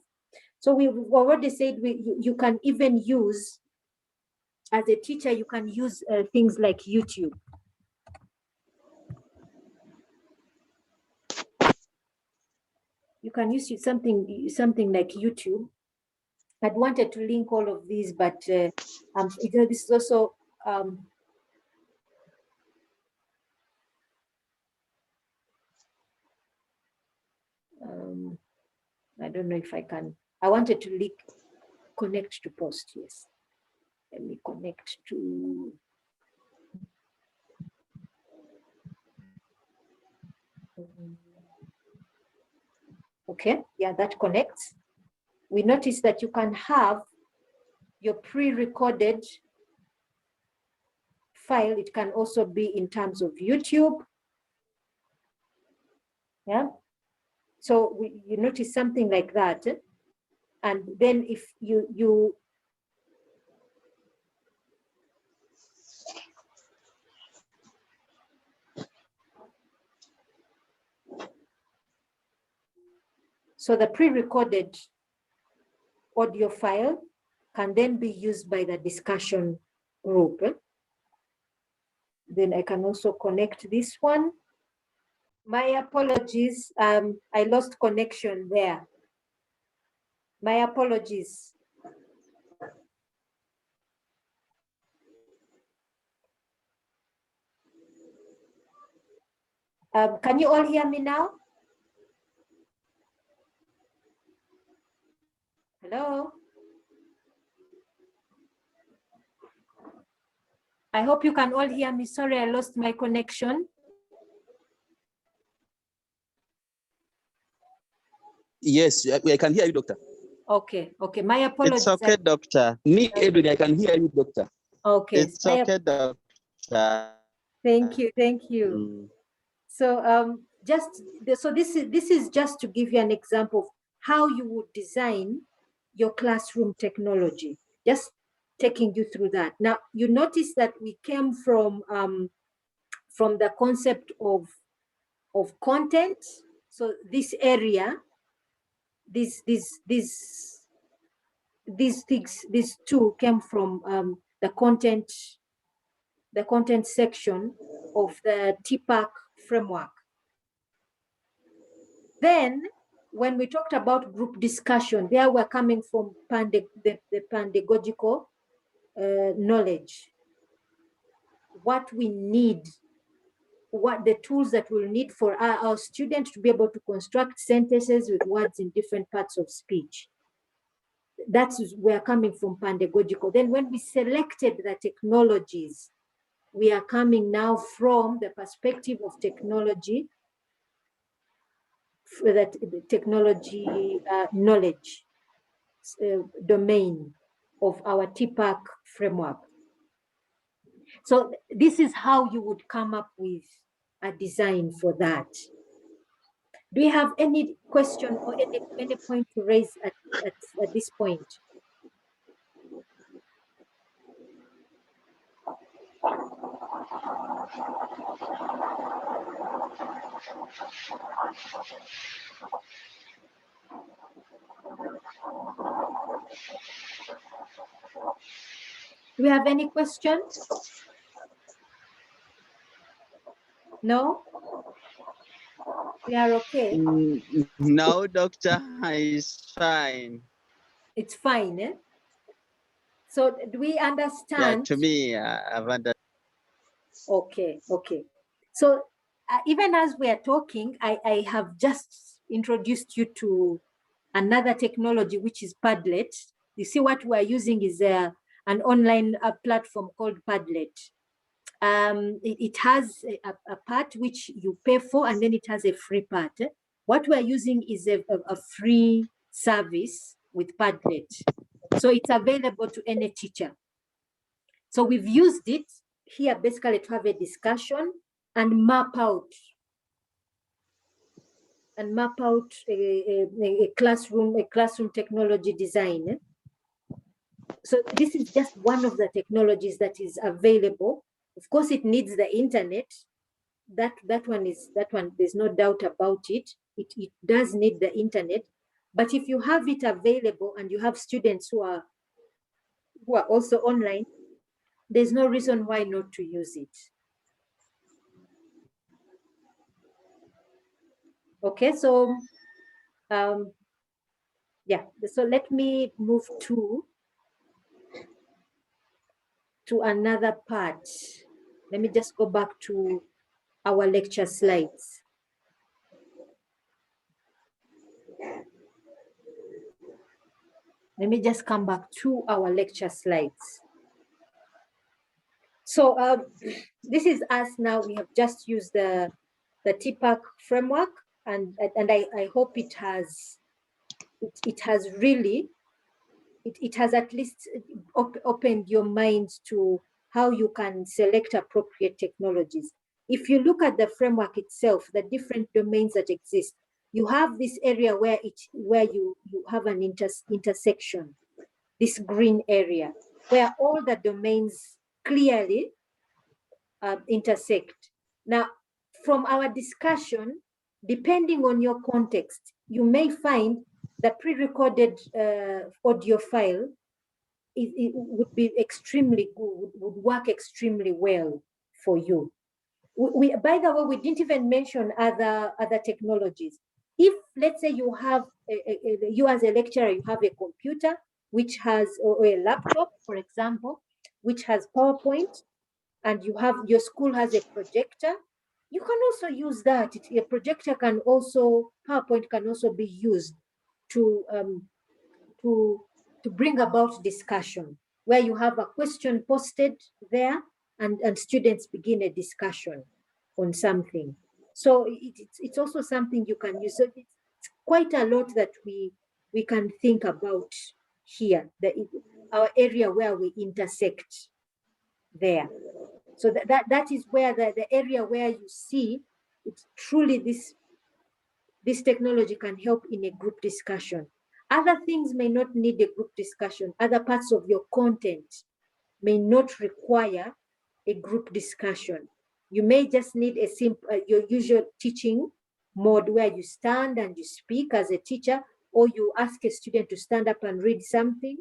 S1: So we've already said you can even use, as a teacher, you can use things like YouTube. You can use something like YouTube. I'd wanted to link all of these, but this is also I don't know if I can. I wanted to link, connect to post. Yes, let me connect to. Okay, yeah, that connects. We notice that you can have your pre-recorded file. It can also be in terms of YouTube. Yeah. So you notice something like that. And then if you So the pre-recorded audio file can then be used by the discussion group. Then I can also connect this one. My apologies, I lost connection there. My apologies. Can you all hear me now? Hello? I hope you can all hear me. Sorry, I lost my connection.
S2: Yes, I can hear you, doctor.
S1: Okay, okay. My apologies.
S5: It's okay, doctor.
S2: Me, Edwin, I can hear you, doctor.
S1: Okay.
S5: It's okay, doctor.
S1: Thank you, thank you. So this is just to give you an example of how you would design your classroom technology. Just taking you through that. Now you notice that we came from the concept of content. So this area, these things, these two came from the content section of the TPACK framework. Then, when we talked about group discussion, there we're coming from the pedagogical knowledge. What we need, what the tools that we'll need for our students to be able to construct sentences with words in different parts of speech. That's where coming from pedagogical. Then when we selected the technologies, we are coming now from the perspective of technology, for that the technology knowledge domain of our TPACK framework. So this is how you would come up with a design for that. Do you have any question or any point to raise at this point? Do we have any questions? No? We are okay?
S5: No, doctor, it's fine.
S1: It's fine, eh? So do we understand?
S5: Yeah, to me, I've understood.
S1: Okay, okay. So even as we are talking, I have just introduced you to another technology, which is Padlet. You see what we are using is an online platform called Padlet. It has a part which you pay for, and then it has a free part. What we are using is a free service with Padlet. So it's available to any teacher. So we've used it here basically to have a discussion and map out a classroom technology design. So this is just one of the technologies that is available. Of course, it needs the internet. That one, there's no doubt about it. It does need the internet. But if you have it available and you have students who are also online, there's no reason why not to use it. Okay, so yeah, so let me move to another part. Let me just go back to our lecture slides. Let me just come back to our lecture slides. So this is us now. We have just used the TPACK framework, and I hope it has really at least opened your mind to how you can select appropriate technologies. If you look at the framework itself, the different domains that exist, you have this area where you have an intersection, this green area, where all the domains clearly intersect. Now, from our discussion, depending on your context, you may find the pre-recorded audio file it would be extremely good, would work extremely well for you. By the way, we didn't even mention other technologies. If, let's say, you have you as a lecturer, you have a computer which has, or a laptop, for example, which has PowerPoint, and you have, your school has a projector, you can also use that. A projector can also, PowerPoint can also be used to bring about discussion, where you have a question posted there and students begin a discussion on something. So it's also something you can use. So it's quite a lot that we can think about here, our area where we intersect there. So that is where the area where you see it's truly this technology can help in a group discussion. Other things may not need a group discussion. Other parts of your content may not require a group discussion. You may just need a simple, your usual teaching mode where you stand and you speak as a teacher, or you ask a student to stand up and read something.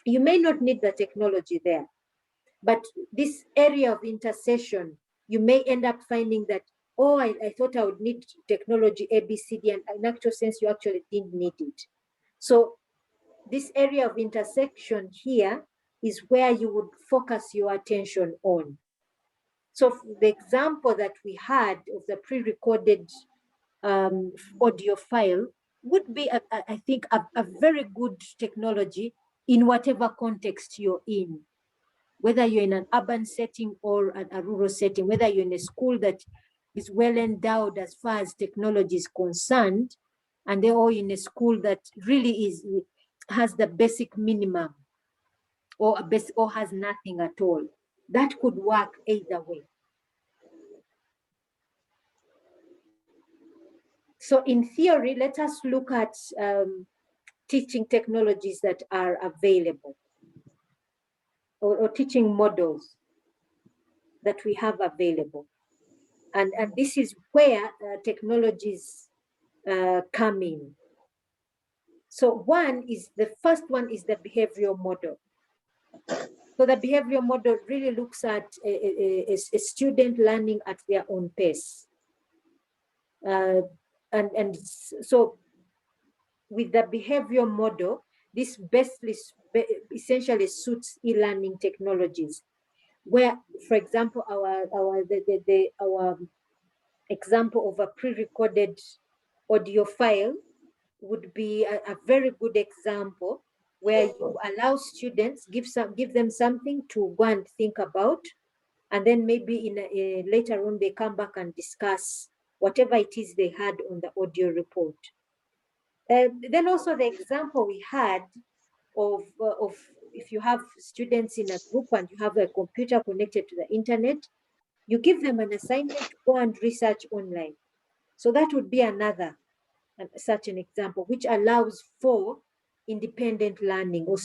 S1: You may not need the technology there. But this area of intersection, you may end up finding that, oh, I thought I would need technology A, B, C, D, and in actual sense, you actually didn't need it. So this area of intersection here is where you would focus your attention on. So the example that we had of the pre-recorded audio file would be, I think, a very good technology in whatever context you're in. Whether you're in an urban setting or a rural setting, whether you're in a school that is well endowed as far as technology is concerned, and they're all in a school that really has the basic minimum, or has nothing at all. That could work either way. So in theory, let us look at teaching technologies that are available, or teaching models that we have available. And this is where technologies come in. So the first one is the behavioral model. So the behavioral model really looks at a student learning at their own pace. And so with the behavioral model, this essentially suits e-learning technologies, where, for example, our example of a pre-recorded audio file would be a very good example, where you allow students, give them something to go and think about, and then maybe later on they come back and discuss whatever it is they had on the audio report. Then also the example we had of if you have students in a group and you have a computer connected to the internet, you give them an assignment to go and research online. So that would be such an example, which allows for independent learning, or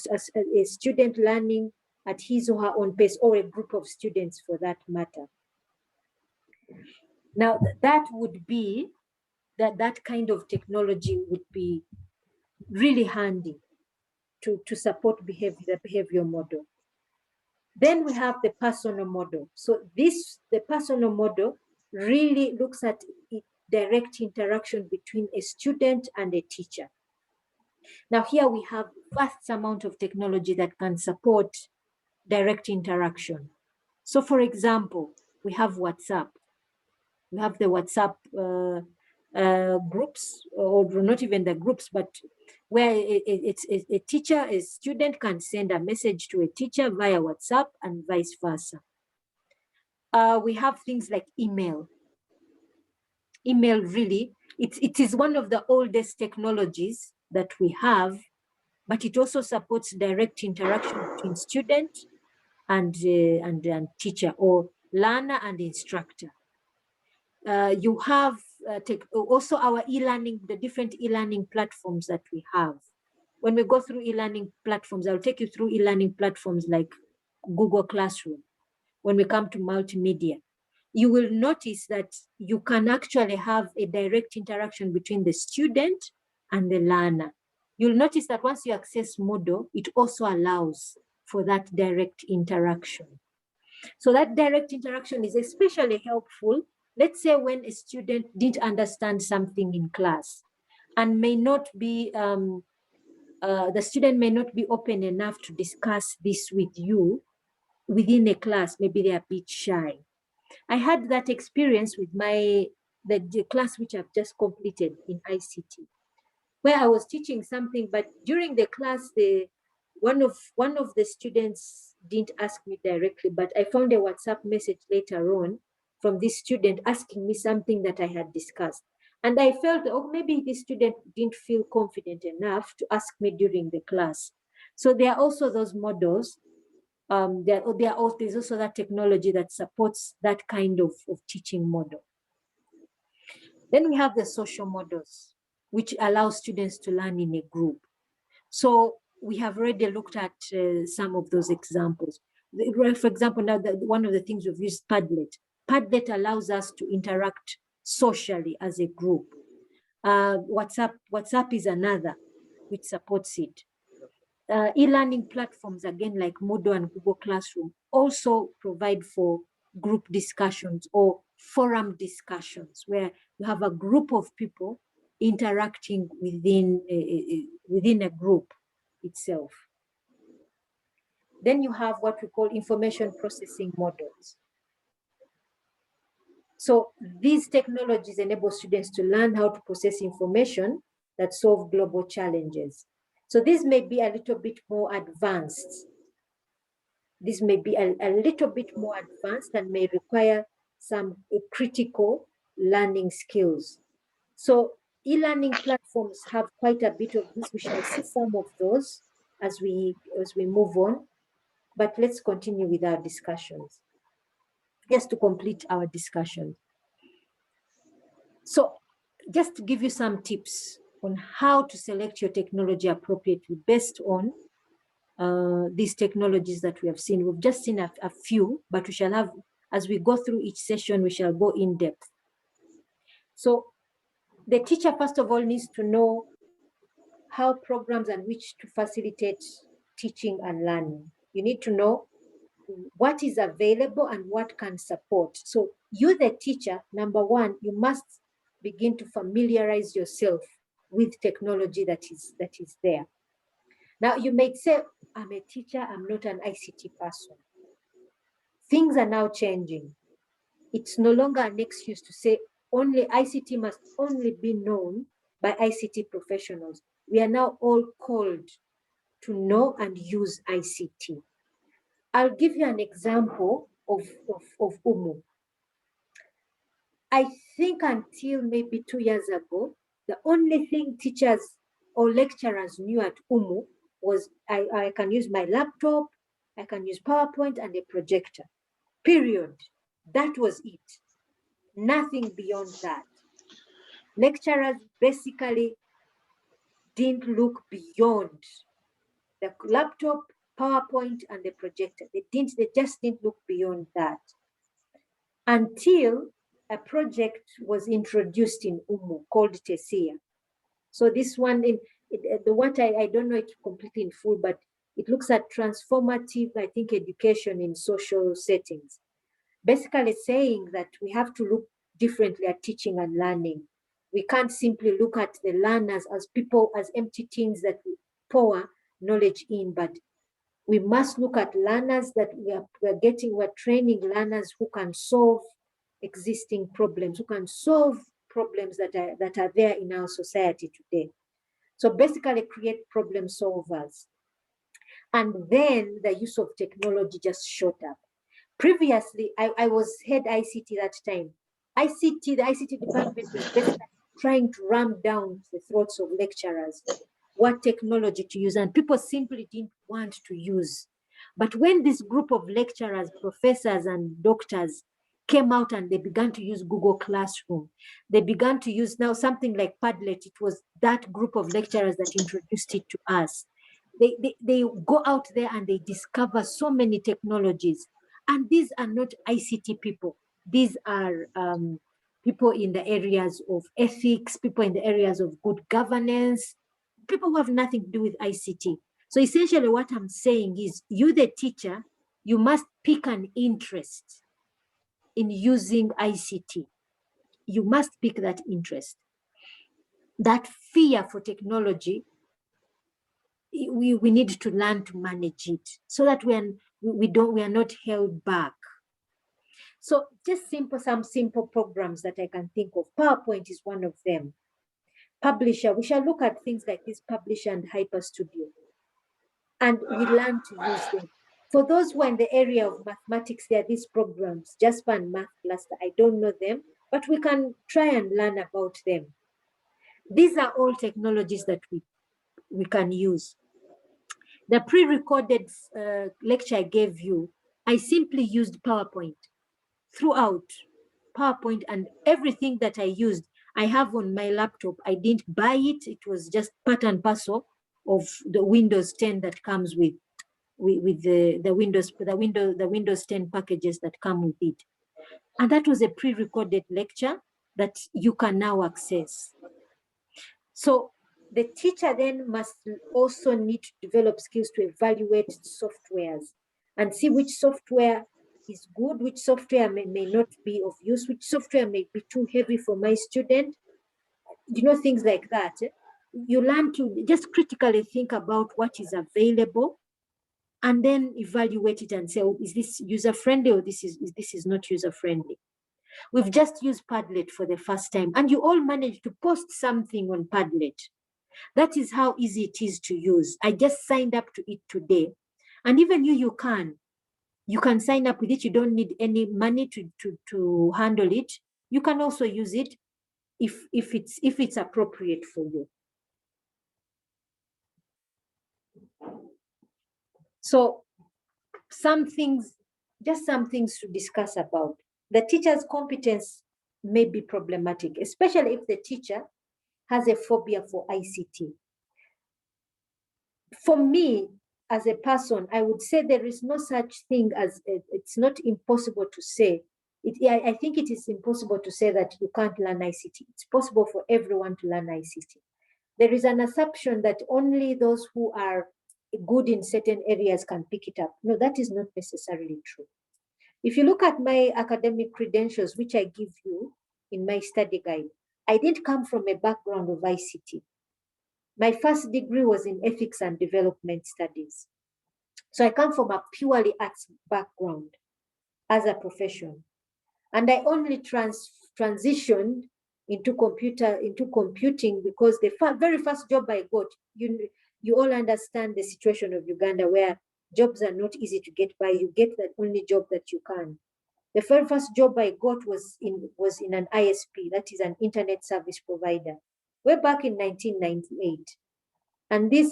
S1: a student learning at his or her own pace, or a group of students for that matter. Now, that would be, that kind of technology would be really handy to support the behavioral model. Then we have the personal model. So the personal model really looks at direct interaction between a student and a teacher. Now here we have vast amount of technology that can support direct interaction. So for example, we have WhatsApp. We have the WhatsApp groups, or not even the groups, but where a student can send a message to a teacher via WhatsApp and vice versa. We have things like email. Email really, it is one of the oldest technologies that we have, but it also supports direct interaction between student and teacher, or learner and instructor. You have also our e-learning, the different e-learning platforms that we have. When we go through e-learning platforms, I'll take you through e-learning platforms like Google Classroom. When we come to multimedia, you will notice that you can actually have a direct interaction between the student and the learner. You'll notice that once you access Moodle, it also allows for that direct interaction. So that direct interaction is especially helpful. Let's say when a student didn't understand something in class and may not be, the student may not be open enough to discuss this with you within a class, maybe they're a bit shy. I had that experience with the class which I've just completed in ICT, where I was teaching something, but during the class, one of the students didn't ask me directly, but I found a WhatsApp message later on from this student asking me something that I had discussed. And I felt, oh, maybe this student didn't feel confident enough to ask me during the class. So there are also those models. There's also that technology that supports that kind of teaching model. Then we have the social models, which allow students to learn in a group. So we have already looked at some of those examples. For example, now one of the things we've used, Padlet. Padlet allows us to interact socially as a group. WhatsApp is another which supports it. E-learning platforms, again, like Moodle and Google Classroom, also provide for group discussions or forum discussions where you have a group of people interacting within a group itself. Then you have what we call information processing models. So these technologies enable students to learn how to process information that solve global challenges. So this may be a little bit more advanced. This may be a little bit more advanced and may require some critical learning skills. So e-learning platforms have quite a bit of this. We shall see some of those as we move on, but let's continue with our discussions. Just to complete our discussion. So just to give you some tips on how to select your technology appropriately based on these technologies that we have seen. We've just seen a few, but we shall have, as we go through each session, we shall go in depth. So the teacher, first of all, needs to know how programs and which to facilitate teaching and learning. You need to know what is available and what can support. So you, the teacher, number one, you must begin to familiarize yourself with technology that is there. Now, you may say, I'm a teacher, I'm not an ICT person. Things are now changing. It's no longer an excuse to say only ICT must only be known by ICT professionals. We are now all called to know and use ICT. I'll give you an example of UMU. I think until maybe 2 years ago, the only thing teachers or lecturers knew at UMU was I can use my laptop, I can use PowerPoint and a projector, period. That was it. Nothing beyond that. Lecturers basically didn't look beyond the laptop, PowerPoint, and the projector. They just didn't look beyond that until a project was introduced in UMU called TESIA. So this one, I don't know it completely in full, but it looks at transformative, I think, education in social settings. Basically saying that we have to look differently at teaching and learning. We can't simply look at the learners as people, as empty things that we pour knowledge in, but we must look at learners that we're training learners who can solve existing problems, who can solve problems that are there in our society today. So basically create problem solvers. And then the use of technology just shot up. Previously, I was head ICT that time. The ICT department was basically trying to ram down the throats of lecturers what technology to use, and people simply didn't want to use. But when this group of lecturers, professors, and doctors came out and they began to use Google Classroom, they began to use now something like Padlet. It was that group of lecturers that introduced it to us. They go out there and they discover so many technologies. And these are not ICT people. These are people in the areas of ethics, people in the areas of good governance, people who have nothing to do with ICT. So essentially what I'm saying is, you, the teacher, you must pick an interest in using ICT. You must pick that interest. That fear for technology, we need to learn to manage it so that we are not held back. So just some simple programs that I can think of. PowerPoint is one of them. Publisher, we shall look at things like this, Publisher and HyperStudio, and we learn to use them. For those who are in the area of mathematics, there are these programs, Jasper and Math Cluster. I don't know them, but we can try and learn about them. These are all technologies that we can use. The pre-recorded lecture I gave you, I simply used PowerPoint throughout. PowerPoint, and everything that I used, I have on my laptop. I didn't buy it. It was just part and parcel of the Windows 10 that comes with the Windows 10 packages that come with it. And that was a pre-recorded lecture that you can now access. So the teacher then must also need to develop skills to evaluate softwares and see which software is good, which software may not be of use, which software may be too heavy for my student, things like that. You learn to just critically think about what is available and then evaluate it and say, oh, is this user-friendly, or this is not user-friendly? We've just used Padlet for the first time, and you all managed to post something on Padlet. That is how easy it is to use. I just signed up to it today. And even you can sign up with it. You don't need any money to handle it. You can also use it if it's appropriate for you. So just some things to discuss about. The teacher's competence may be problematic, especially if the teacher has a phobia for ICT. For me, as a person, I would say there is no such thing as, it's not impossible to say. I think it is impossible to say that you can't learn ICT. It's possible for everyone to learn ICT. There is an assumption that only those who are good in certain areas can pick it up. No, that is not necessarily true. If you look at my academic credentials, which I give you in my study guide, I didn't come from a background of ICT. My first degree was in ethics and development studies. So I come from a purely arts background as a profession. And I only transitioned into computing because the very first job I got, you all understand the situation of Uganda where jobs are not easy to get by. You get the only job that you can. The very first job I got was in an ISP, that is an internet service provider, way back in 1998. And this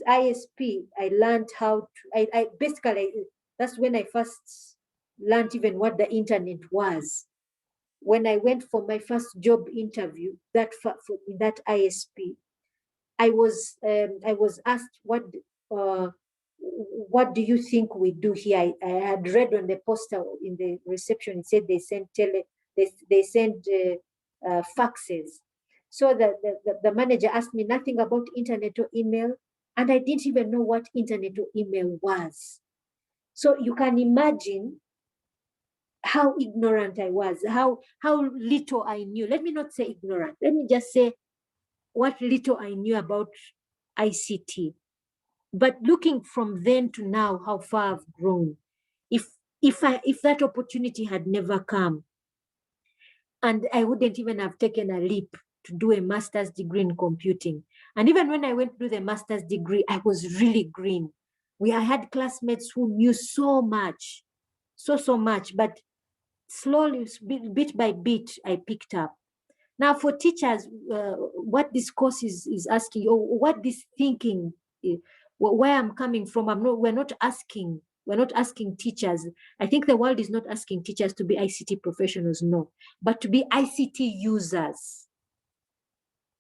S1: ISP, I learned how to, basically, that's when I first learned even what the internet was. When I went for my first job interview, in that ISP, I was asked, what do you think we do here? I had read on the poster in the reception, it said they send faxes. So the manager asked me nothing about internet or email, and I didn't even know what internet or email was. So you can imagine how ignorant I was, how little I knew. Let me not say ignorant. Let me just say what little I knew about ICT. But looking from then to now, how far I've grown. If that opportunity had never come, and I wouldn't even have taken a leap to do a master's degree in computing. And even when I went to do the master's degree, I was really green. I had classmates who knew so much, so much, but slowly, bit by bit, I picked up. Now for teachers, what this course is asking, or what this thinking, where I'm coming from, we're not asking teachers. I think the world is not asking teachers to be ICT professionals, no, but to be ICT users.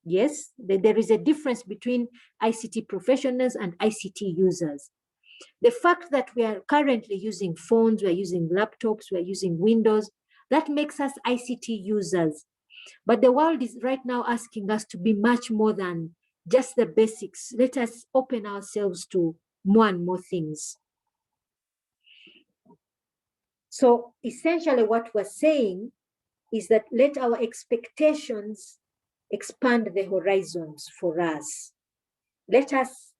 S1: Yes, there is a difference between ICT professionals and ICT users. The fact that we are currently using phones, we're using laptops, we're using Windows, That makes us ICT users. But the world is right now asking us to be much more than just the basics. Let us open ourselves to more and more things. So essentially what we're saying is that let our expectations expand the horizons for us. Let us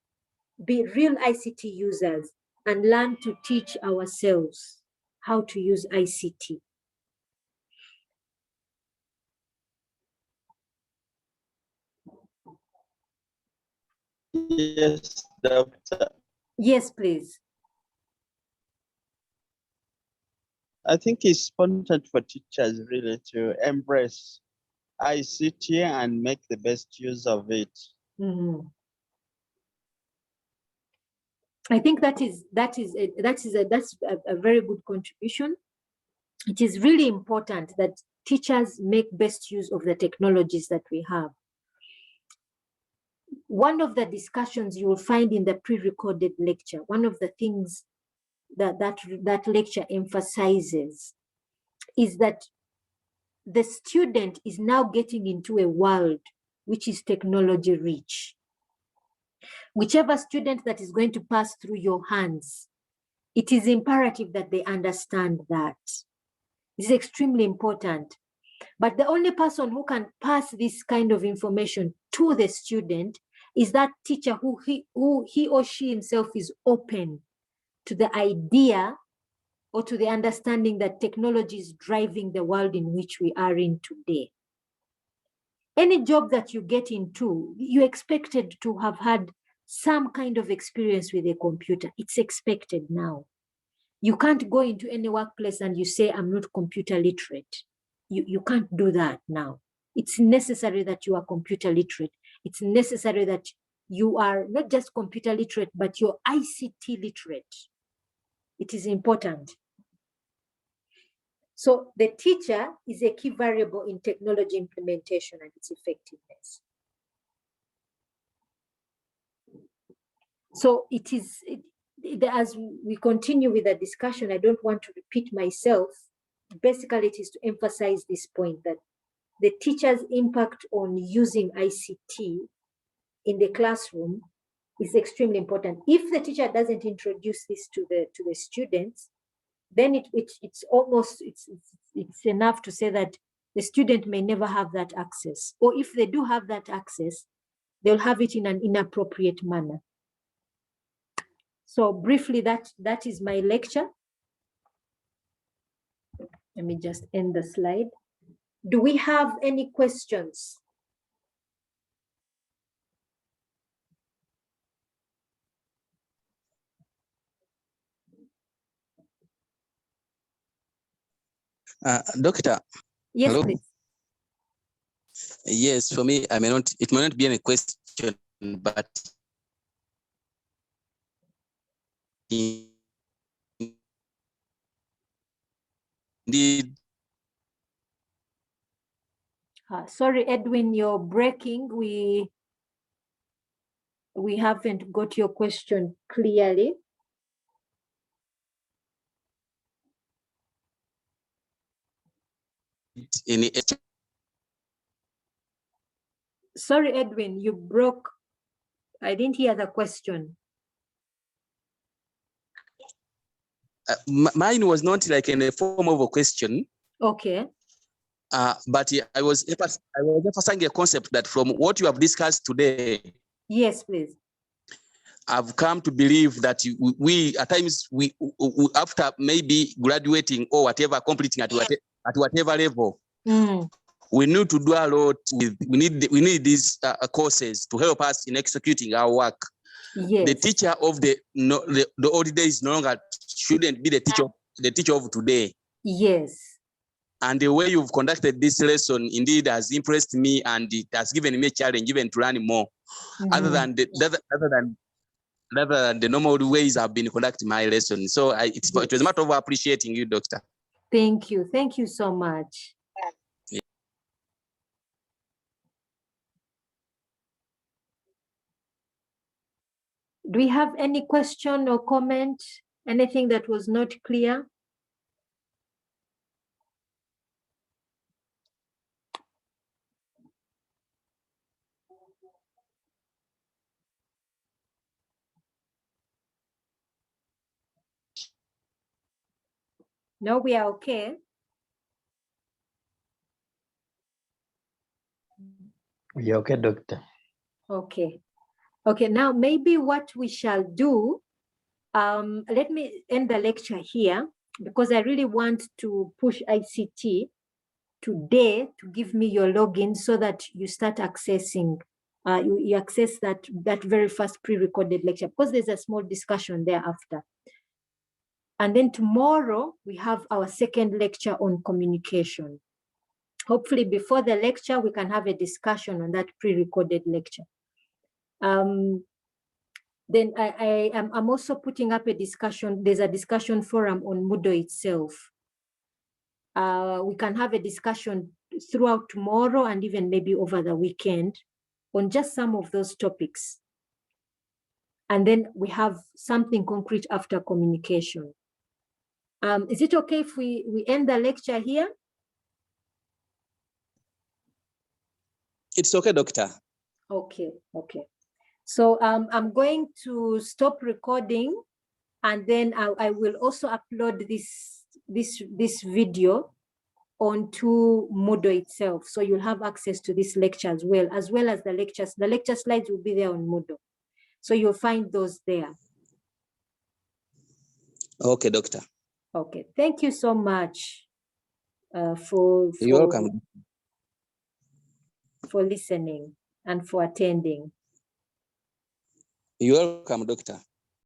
S1: be real ICT users and learn to teach ourselves how to use ICT.
S5: Yes, Doctor.
S1: Yes, please.
S5: I think it's important for teachers really to embrace ICT and make the best use of it.
S1: Mm-hmm. I think that's a very good contribution. It is really important that teachers make best use of the technologies that we have. One of the discussions you will find in the pre-recorded lecture, one of the things that lecture emphasizes is that the student is now getting into a world which is technology rich. Whichever student that is going to pass through your hands, it is imperative that they understand that. It's extremely important. But the only person who can pass this kind of information to the student is that teacher who he or she himself is open to the idea or to the understanding that technology is driving the world in which we are in today. Any job that you get into, you're expected to have had some kind of experience with a computer. It's expected now. You can't go into any workplace and you say, I'm not computer literate. You can't do that now. It's necessary that you are computer literate. It's necessary that you are not just computer literate, but you're ICT literate. It is important. So the teacher is a key variable in technology implementation and its effectiveness. So it is, as we continue with the discussion, I don't want to repeat myself. Basically, it is to emphasize this point that the teacher's impact on using ICT in the classroom is extremely important. If the teacher doesn't introduce this to the students, then it's almost enough to say that the student may never have that access, or if they do have that access, they'll have it in an inappropriate manner. So briefly, that is my lecture. Let me just end the slide. Do we have any questions?
S2: Doctor.
S1: Yes,
S2: hello?
S1: please.
S2: Yes, for me, it may not be any question, but indeed.
S1: Sorry, Edwin, you're breaking. We haven't got your question clearly. Sorry, Edwin, you broke. I didn't hear the question.
S2: Mine was not like in a form of a question.
S1: Okay.
S2: But I was emphasizing a concept that from what you have discussed today.
S1: Yes, please.
S2: I've come to believe that we at times we after maybe graduating or whatever, completing at whatever level, we need to do a lot with. We need these courses to help us in executing our work. Yes. The teacher of the old days no longer shouldn't be the teacher of today. Yes. And the way you've conducted this lesson indeed has impressed me, and it has given me a challenge even to learn more, other than the normal ways I've been conducting my lesson. So it was a matter of appreciating you, Doctor.
S1: Thank you. Thank you so much. Yeah. Do we have any question or comment? Anything that was not clear? No, we are okay.
S4: We are okay, doctor.
S1: Okay. Okay, now maybe what we shall do, let me end the lecture here because I really want to push ICT today to give me your login so that you start accessing, you access that very first pre-recorded lecture because there's a small discussion thereafter. And then tomorrow we have our second lecture on communication. Hopefully before the lecture, we can have a discussion on that pre-recorded lecture. Then I'm also putting up a discussion. There's a discussion forum on Moodle itself. We can have a discussion throughout tomorrow and even maybe over the weekend on just some of those topics. And then we have something concrete after communication. Is it okay if we end the lecture here?
S2: It's okay, doctor.
S1: Okay, okay. So I'm going to stop recording and then I will also upload this video onto Moodle itself. So you'll have access to this lecture as well as the lectures. The lecture slides will be there on Moodle. So you'll find those there.
S2: Okay, doctor.
S1: Okay, thank you so much for
S2: You're welcome.
S1: For listening and for attending.
S2: You're welcome, doctor.